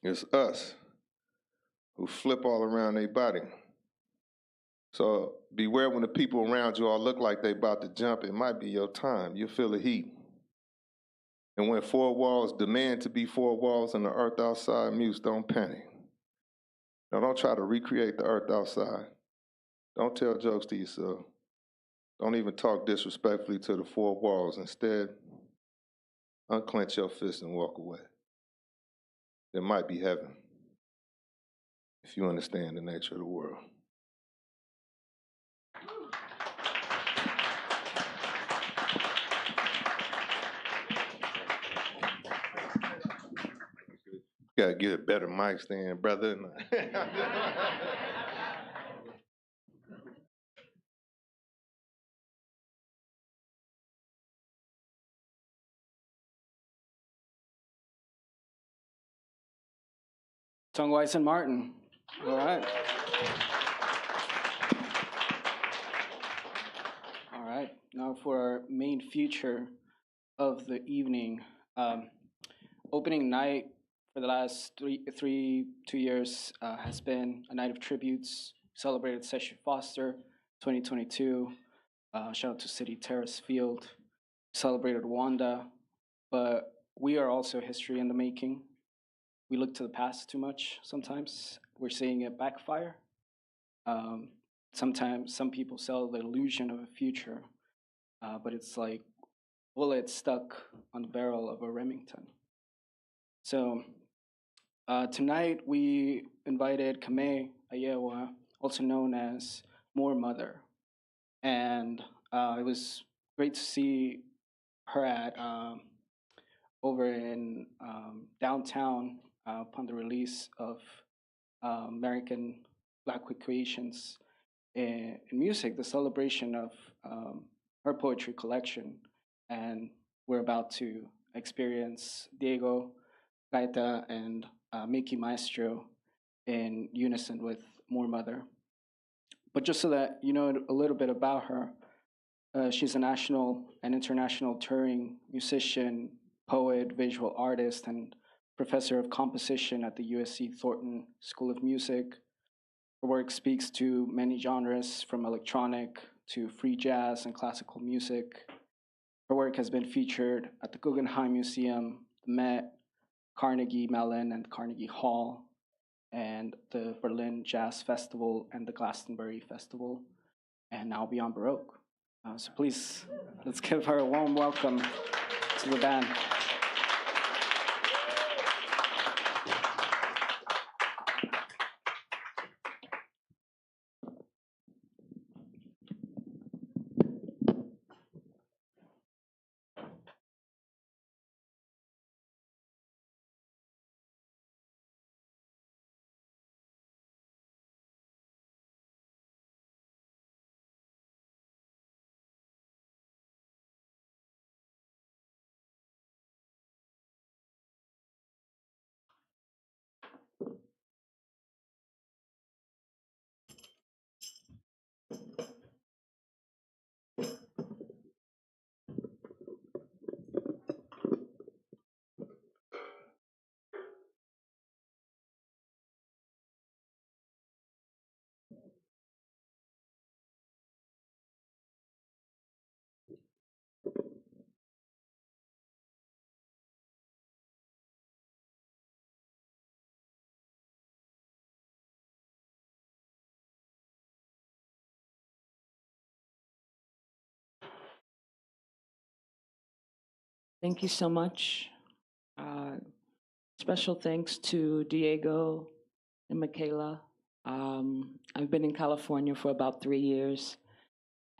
It's us who flip all around their body. So beware when the people around you all look like they about to jump. It might be your time. You'll feel the heat. And when 4 walls demand to be 4 walls and the earth outside mutes, don't panic. Now, don't try to recreate the earth outside. Don't tell jokes to yourself. Don't even talk disrespectfully to the 4 walls. Instead, unclench your fist and walk away. There might be heaven if you understand the nature of the world. Gotta get a better mic stand, brother. Tongo Eisen-Martin. All right. All right. Now for our main feature of the evening. Opening night for the last 2 years has been a night of tributes. Celebrated Session Foster, 2022. Shout out to City Terrace Field. Celebrated Wanda. But we are also history in the making. We look to the past too much sometimes. We're seeing it backfire. Sometimes some people sell the illusion of a future, but it's like bullets stuck on the barrel of a Remington. So tonight we invited Camae Ayewa, also known as Moor Mother. And it was great to see her at over in downtown upon the release of American Black Creations in music, the celebration of her poetry collection. And we're about to experience Diego gaita, and Miki Maestro in unison with Moor Mother. But just so that you know a little bit about her, she's a national and international touring musician, poet, visual artist, and professor of composition at the USC Thornton School of Music. Her work speaks to many genres, from electronic to free jazz and classical music. Her work has been featured at the Guggenheim Museum, the Met, Carnegie Mellon and Carnegie Hall, and the Berlin Jazz Festival and the Glastonbury Festival, and now Beyond Baroque. So please, let's give her a warm welcome to the band. Thank you so much. Special thanks to Diego and Michaela. I've been in California for about 3 years,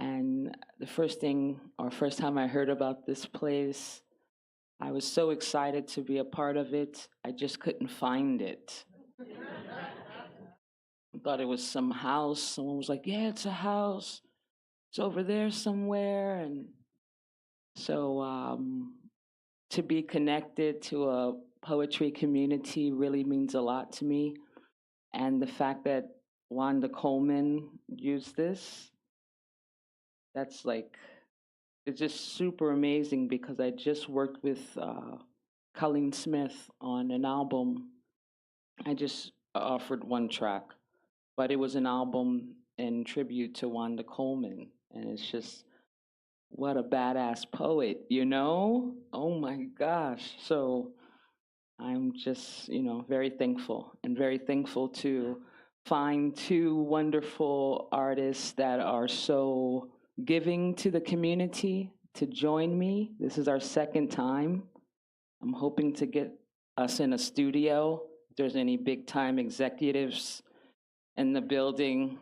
and the first time I heard about this place, I was so excited to be a part of it. I just couldn't find it. I thought it was some house. Someone was like, yeah, it's a house. It's over there somewhere. And so to be connected to a poetry community really means a lot to me. And the fact that Wanda Coleman used this, that's like, it's just super amazing, because I just worked with Colleen Smith on an album. I just offered one track, but it was an album in tribute to Wanda Coleman. And it's just, what a badass poet, you know? Oh my gosh. So I'm just, very thankful, and very thankful to find two wonderful artists that are so giving to the community to join me. This is our second time. I'm hoping to get us in a studio. If there's any big time executives in the building,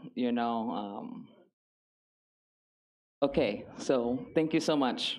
Okay, so thank you so much.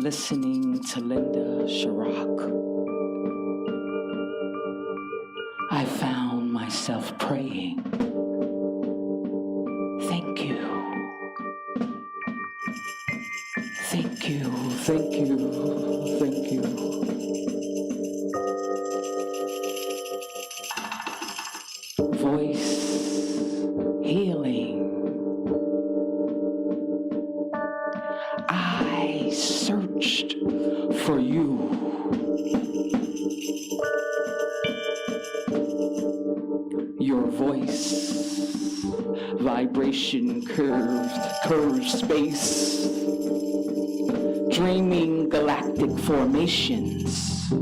listening to Linda Chirac. I found myself praying. Thank you. Thank you, thank you, thank you. Voice healing. I searched for you. Your voice, vibration curved space, dreaming galactic formations.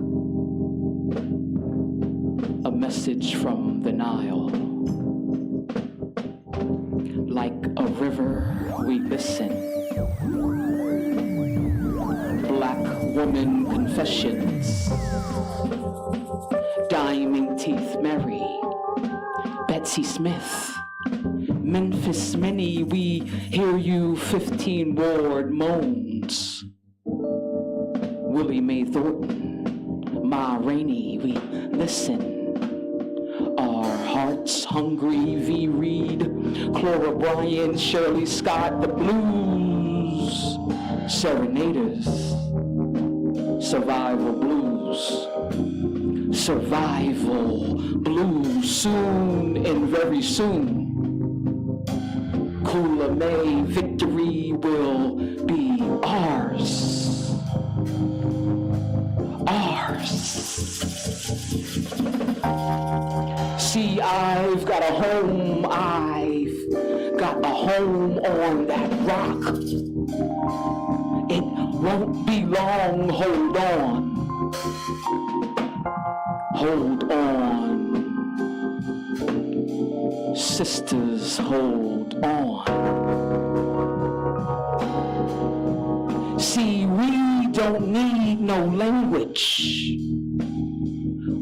A message from the Nile. Like a river, we listen. Black woman confessions. Diamond teeth Mary. Betsy Smith. Memphis Minnie, we hear you 15 Ward moans. Willie Mae Thornton, Ma Rainey, we listen. Our hearts hungry, V. Reed, Clara Bryan, Shirley Scott, the blues, serenaders, survival blues, survival blues, soon and very soon. Kula May, victory will be ours. Ours. See, I've got a home, I've got a home on that rock. It won't be long, hold on. Hold on. Sisters, hold on. See, we don't need no language.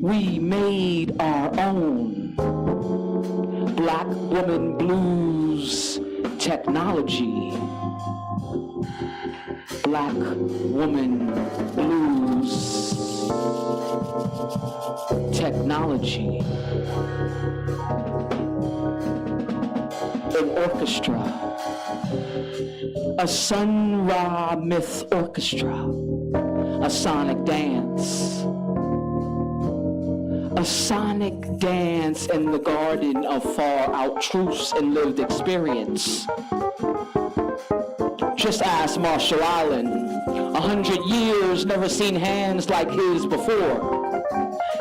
We made our own. Black woman blues technology. Black woman blues technology. An orchestra. A Sun Ra myth orchestra. A sonic dance. A sonic dance in the garden of far out truths and lived experience. Just ask Marshall Island. 100 years, never seen hands like his before.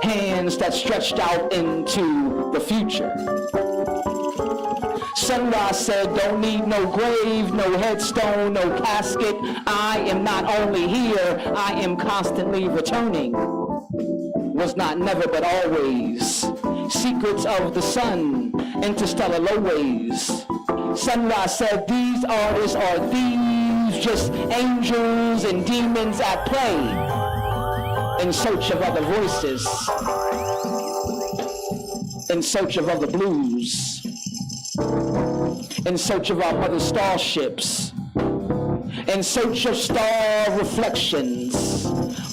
Hands that stretched out into the future. Sunrise said, don't need no grave, no headstone, no casket. I am not only here, I am constantly returning. Was not never but always. Secrets of the sun, interstellar lowways. Sunrise said, these artists are thieves, just angels and demons at play. In search of other voices. In search of other blues. In search of our mother starships. In search of star reflections.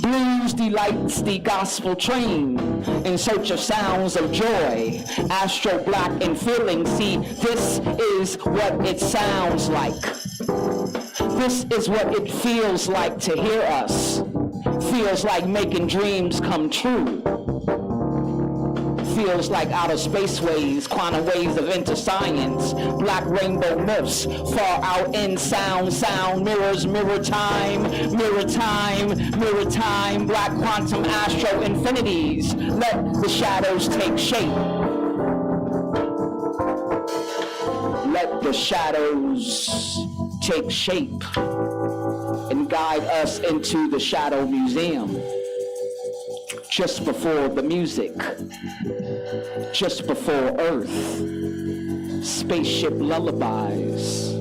Blues delights the gospel train. In search of sounds of joy. Astro black and feeling. See, this is what it sounds like. This is what it feels like to hear us. Feels like making dreams come true. Feels like outer spaceways, quantum waves of interscience, black rainbow myths, far out in sound, mirrors, mirror time, black quantum astro infinities. Let the shadows take shape. Let the shadows take shape and guide us into the Shadow Museum. Just before the music, just before Earth, spaceship lullabies.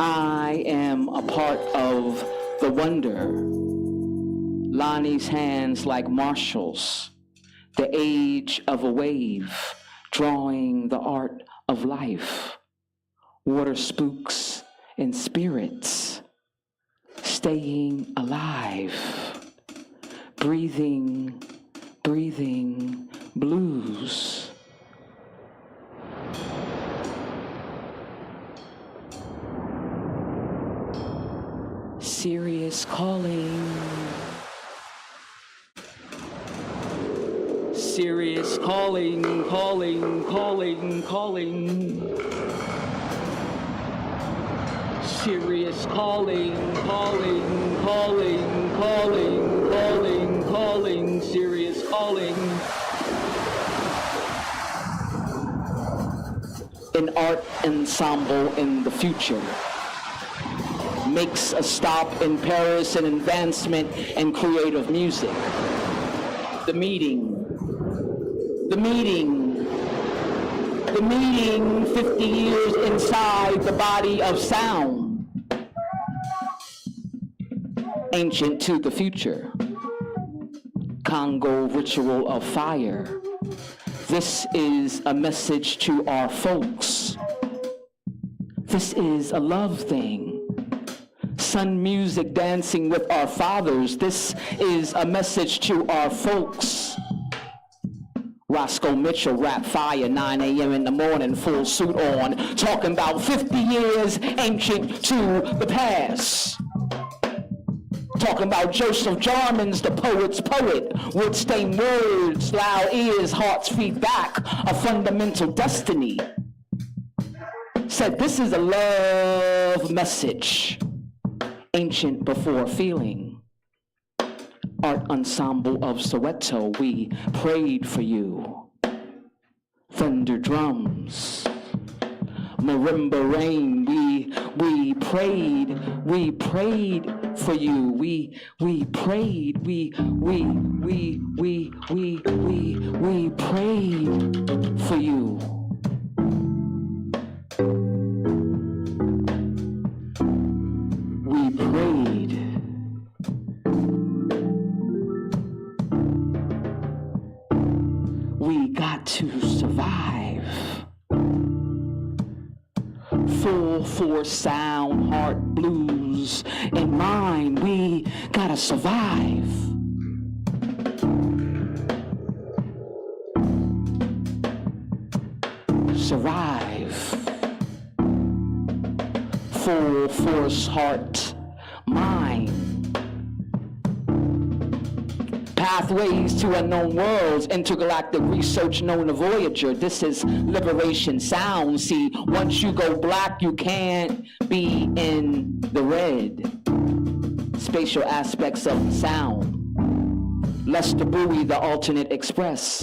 I am a part of the wonder. Lonnie's hands like Marshall's, the age of a wave, drawing the art of life. Water spooks and spirits, staying alive, breathing, breathing blues. Serious calling. Serious calling, calling, calling, calling. Serious calling, calling, calling, calling, calling, calling, serious calling. An art ensemble in the future makes a stop in Paris, an advancement in creative music. The meeting, 50 years inside the body of sound. Ancient to the future, Congo ritual of fire. This is a message to our folks. This is a love thing. Sun music dancing with our fathers. This is a message to our folks. Roscoe Mitchell, rap fire, 9 a.m. in the morning, full suit on, talking about 50 years ancient to the past. Talking about Joseph Jarman's The Poet's Poet, wood-stained words, loud ears, heart's feedback, a fundamental destiny. Said this is a love message, ancient before feeling. Art ensemble of Soweto, we prayed for you. Thunder drums, marimba rain, we prayed for you. We prayed, we prayed for you. We prayed. We got to survive. Full force sound, heart blues in mind. We gotta survive. Survive. Full force heart, mind. Pathways to unknown worlds, intergalactic research known to Voyager. This is liberation sound. See, once you go black, you can't be in the red. Spatial aspects of sound. Lester Bowie, the alternate express.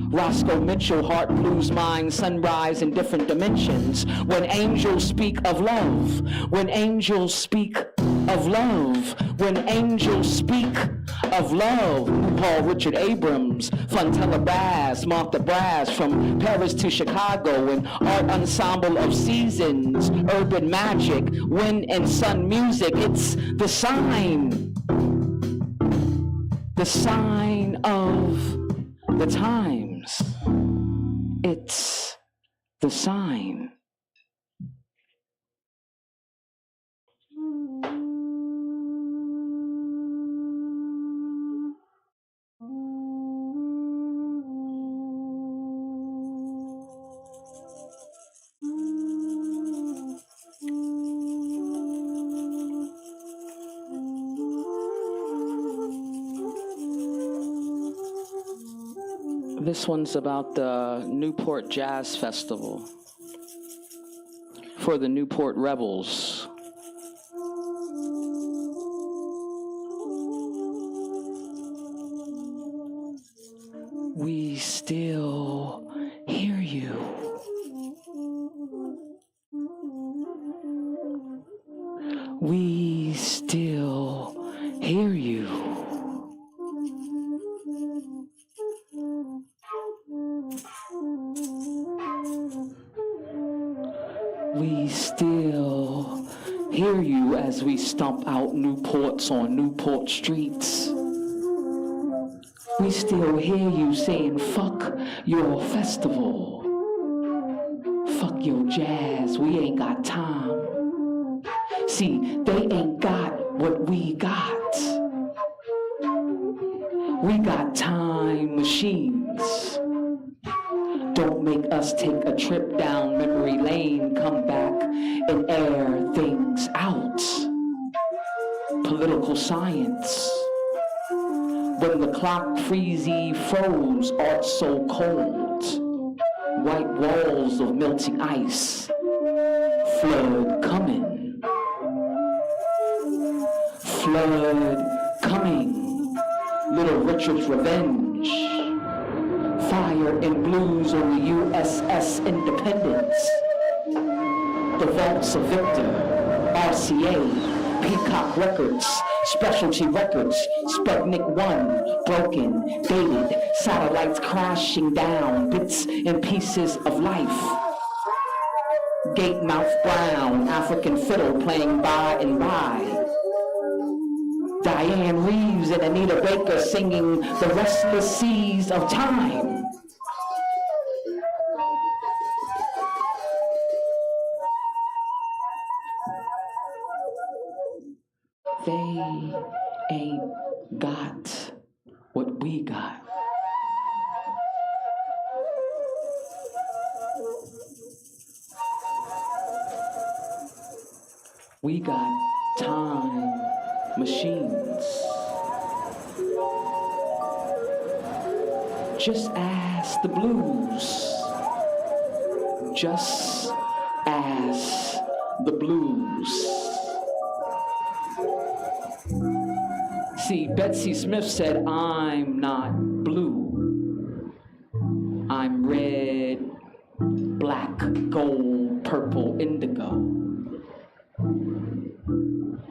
Roscoe Mitchell, heart, blues, mind, sunrise in different dimensions. When angels speak of love, when angels speak of love, when angels speak of love. Paul Richard Abrams, Fontella Brass, Martha Brass, from Paris to Chicago, an art ensemble of seasons, urban magic, wind and sun music. It's the sign of the times. It's the sign. This one's about the Newport Jazz Festival for the Newport Rebels. We still hear you. We still hear you. We still hear you as we stomp out Newports on Newport streets. We still hear you saying, fuck your festival. your jazz. We ain't got time. See, they ain't got what we got. We got time machines. Don't make us take a trip down memory lane, come back and air things out. Political science. When the clock freezy froze, art so cold. White walls of melting ice. Flood coming. Flood coming. Little Richard's revenge. Fire and blues on the USS Independence. The vaults of Victor, RCA, Peacock Records, Specialty Records, Sputnik 1, broken, dated, satellites crashing down, bits and pieces of life. Gatemouth Brown, African fiddle playing by and by. Diane Reeves and Anita Baker singing the restless seas of time. They ain't got what we got. We got time machines. Just as the blues. Just as the blues. See, Betsy Smith said, I'm not blue. I'm red, black, gold, purple, indigo.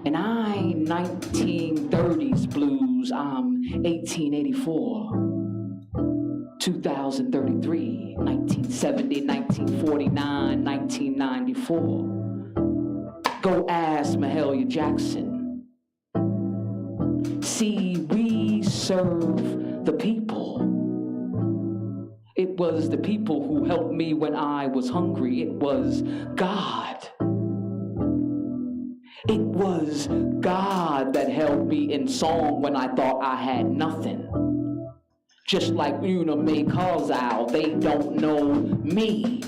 And I'm 1930s blues, I'm 1884, 2033, 1970, 1949, 1994. Go ask Mahalia Jackson. See, we serve the people. It was the people who helped me when I was hungry. It was God. It was God that held me in song when I thought I had nothing. Just like Una Mae Carzal, they don't know me.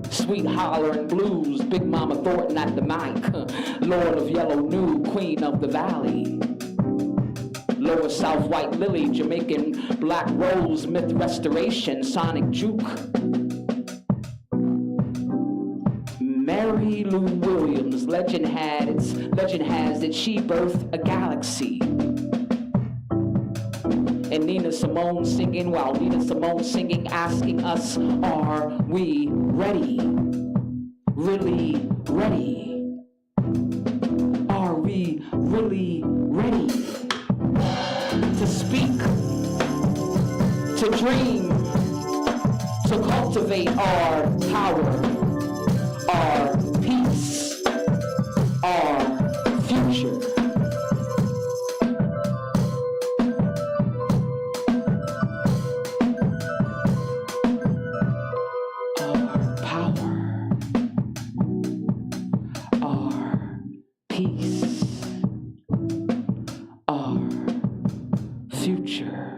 Sweet hollering blues, Big Mama Thornton at the mic, Lord of Yellow New, Queen of the Valley. Lower South White Lily, Jamaican Black Rose, Myth Restoration, Sonic Juke. Mary Lou Williams, legend has that she birthed a galaxy. And Nina Simone singing, while Nina Simone singing, asking us, are we ready? Really ready? Are we really ready? To speak, to dream, to cultivate our power, our peace, our future. Our power, our peace, our future.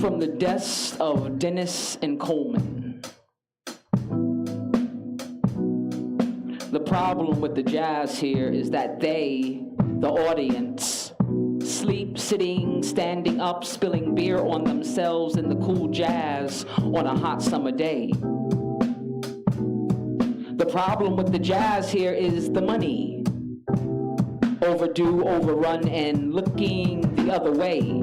From the desk of Dennis and Coleman. The problem with the jazz here is that they, the audience, sleep, sitting, standing up, spilling beer on themselves in the cool jazz on a hot summer day. The problem with the jazz here is the money. Overdue, overrun, and looking the other way.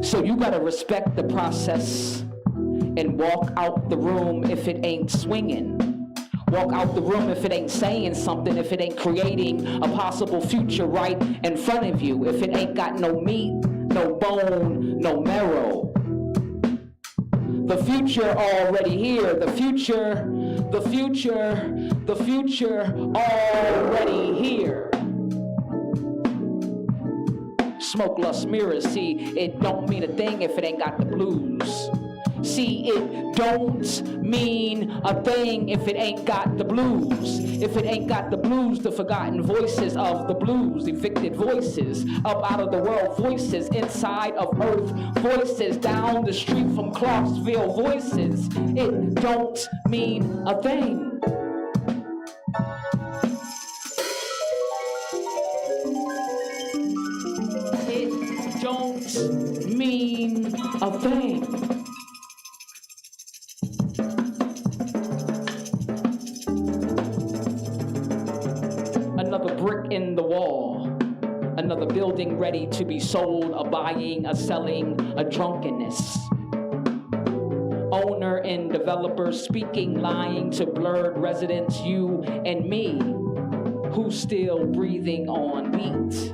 So you gotta respect the process and walk out the room if it ain't swinging. Walk out the room if it ain't saying something, if it ain't creating a possible future right in front of you, if it ain't got no meat, no bone, no marrow. The future already here, the future already here. Smoke lust mirrors, see, it don't mean a thing if it ain't got the blues. See, it don't mean a thing if it ain't got the blues. If it ain't got the blues, the forgotten voices of the blues, evicted voices, up out of the world, voices inside of earth, voices down the street from Clarksville, voices. It don't mean a thing. It don't mean a thing. Another brick in the wall, another building ready to be sold, a buying, a selling, a drunkenness. Owner and developer speaking, lying to blurred residents, you and me, who's still breathing on beat,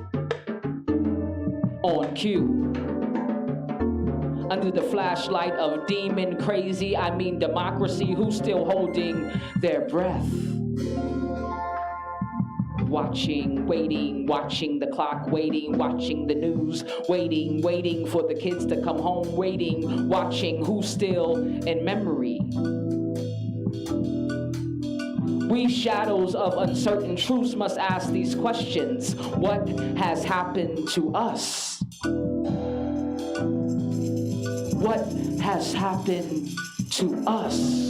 on cue. Under the flashlight of demon crazy, I mean democracy, who's still holding their breath. Watching, waiting, watching the clock, waiting, watching the news, waiting, waiting for the kids to come home, waiting, watching who's still in memory. We shadows of uncertain truths must ask these questions. What has happened to us? What has happened to us?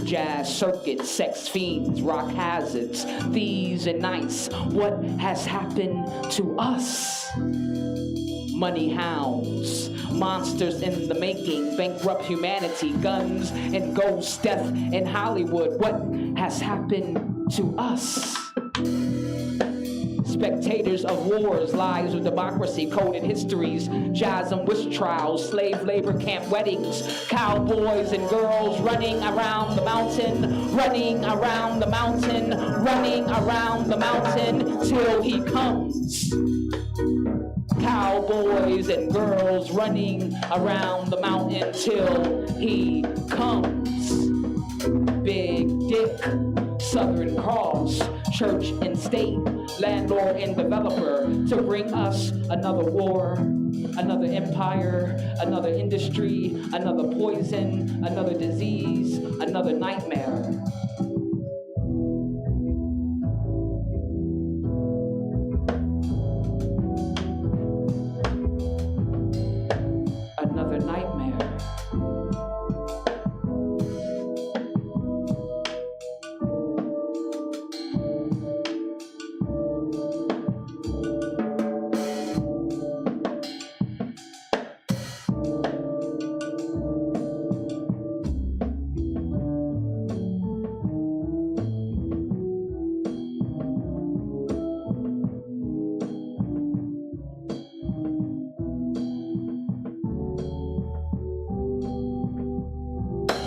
Jazz circuits, sex fiends, rock hazards, thieves and nights. What has happened to us? Money hounds, monsters in the making, bankrupt humanity, guns and ghosts, death in Hollywood. What has happened to us? Spectators of wars, lives of democracy, coded histories, jazz and witch trials, slave labor camp weddings, cowboys and girls running around the mountain, running around the mountain, running around the mountain till he comes. Cowboys and girls running around the mountain till he comes. Big Dick, Southern Cross, church and state, landlord and developer, to bring us another war, another empire, another industry, another poison, another disease, another nightmare. Another nightmare.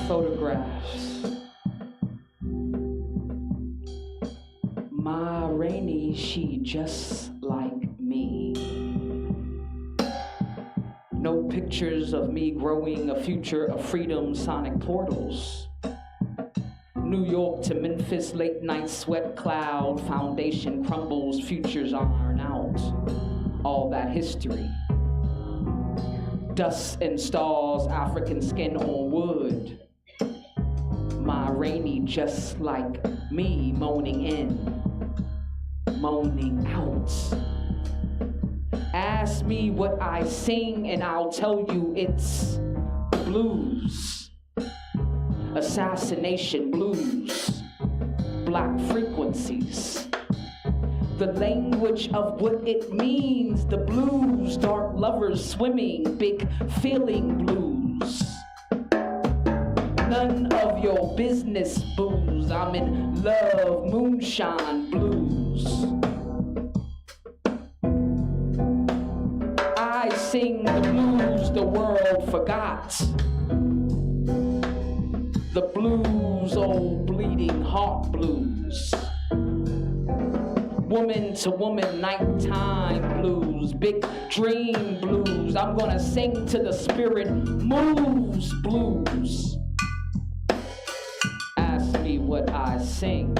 Photographs. Ma Rainey, she just like me. No pictures of me growing a future of freedom, sonic portals. New York to Memphis, late night sweat cloud, foundation crumbles, futures iron out. All that history. Dust and stars, African skin on wood. Ma Rainey just like me, moaning in, moaning out. Ask me what I sing and I'll tell you it's blues. Assassination blues, black frequencies. The language of what it means, the blues, dark lovers swimming, big feeling blues. None of your business booze, I'm in love, moonshine blues. I sing the blues the world forgot. The blues, old bleeding heart blues. Woman to woman, nighttime blues, big dream blues. I'm gonna sing to the spirit moves blues. Ask me what I sing.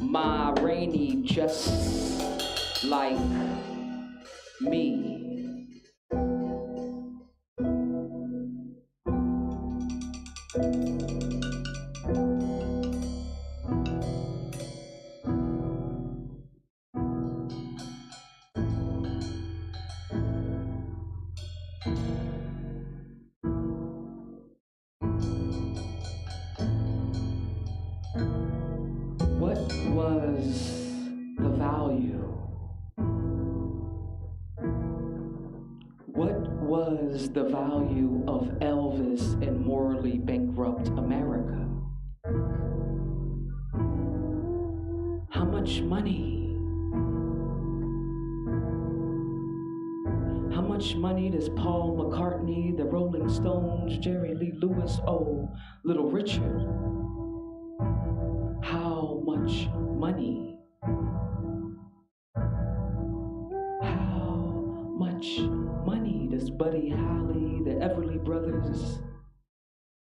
Ma Rainey just like me. What was the value? What was the value of Elvis in morally bankrupt America? How much money? How much money does Paul McCartney, the Rolling Stones, Jerry Lee Lewis owe Little Richard? How much money? How much money does Buddy Holly, the Everly Brothers,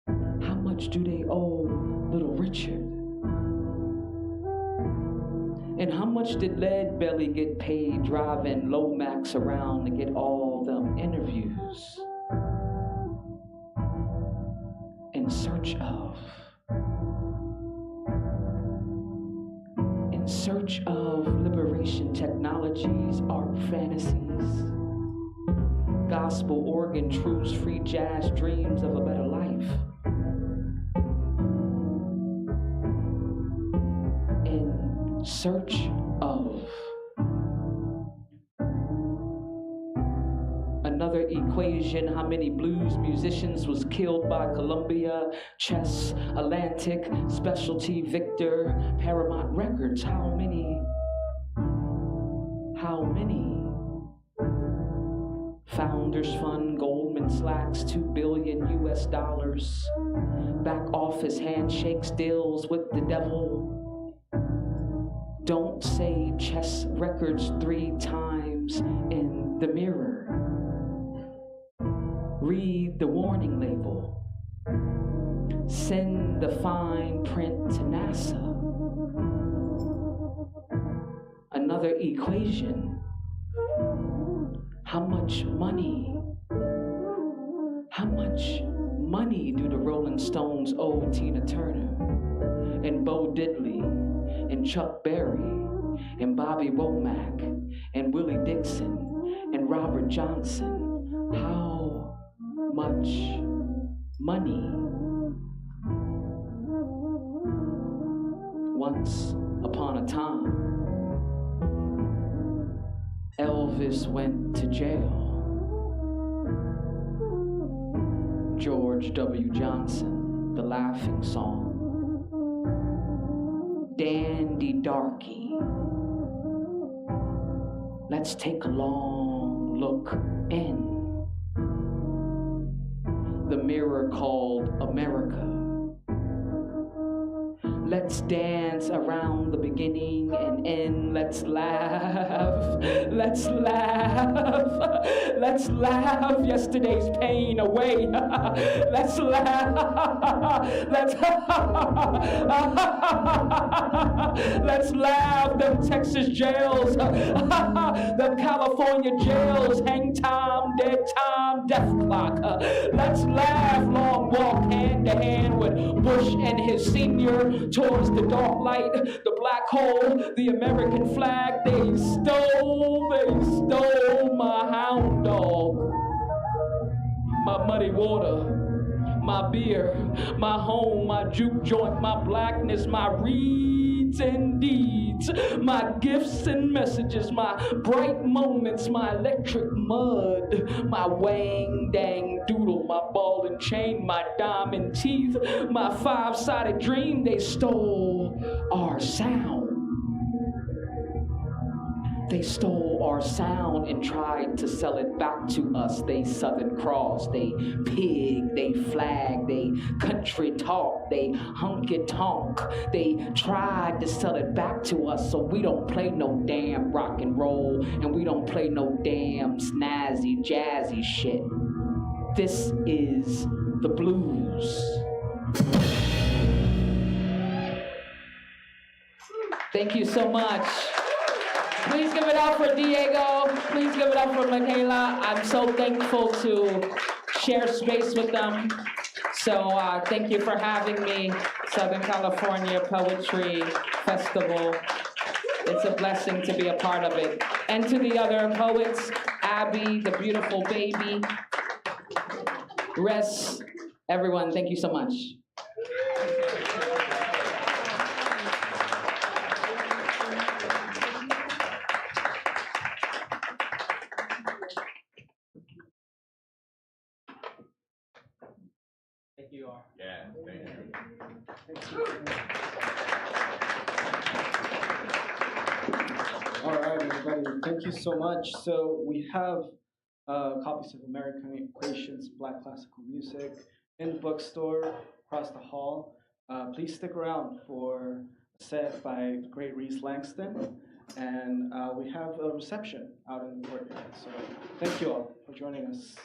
how much do they owe Little Richard? And how much did Leadbelly get paid driving Lomax around to get all them interviews? In search of liberation technologies, art fantasies, gospel organ truths, free jazz dreams of a better life. In search of another equation, how many blues musicians was killed by Columbia, Chess, Atlantic, Specialty, Victor, Paramount Records, how many? Founders Fund, Goldman Sachs, $2 billion US, back office handshakes, deals with the devil. Don't say Chess Records 3 times in the mirror. Read the warning label. Send the fine print to NASA. Another equation. How much money do the Rolling Stones owe Tina Turner and Bo Diddley and Chuck Berry and Bobby Womack and Willie Dixon and Robert Johnson? How much money? Once upon a time, Elvis went to jail. George W. Johnson, The Laughing Song. Dandy Darky. Let's take a long look in the mirror called America. Let's dance around the beginning and end. Let's laugh. Let's laugh. Let's laugh yesterday's pain away. Let's laugh. Let's laugh. Them Texas jails, them California jails, hang time, dead time, death clock. Let's laugh. Long walk hand to hand with Bush and his senior towards the dark light, the black hole, the American flag. They stole my hound dog, my muddy water, my beer, my home, my juke joint, my blackness, my reads and deeds, my gifts and messages, my bright moments, my electric mud, my wang dang doodle, my ball and chain, my diamond teeth, my 5-sided dream. They stole our sound. They stole our sound and tried to sell it back to us. They Southern Cross, they pig, they flag, they country talk, they hunky tonk. They tried to sell it back to us, so we don't play no damn rock and roll, and we don't play no damn snazzy, jazzy shit. This is the blues. Thank you so much. Please give it up for Diego. Please give it up for Michaela. I'm so thankful to share space with them. So thank you for having me, Southern California Poetry Festival. It's a blessing to be a part of it. And to the other poets, Abby, the beautiful baby, Rhys, everyone, thank you so much. Thank you all. Yeah, thank you. All right, everybody, thank you so much. So we have copies of American Equations, Black Classical Music in the bookstore across the hall. Please stick around for a set by the great Rhys Langston. And we have a reception out in the courtyard. So thank you all for joining us.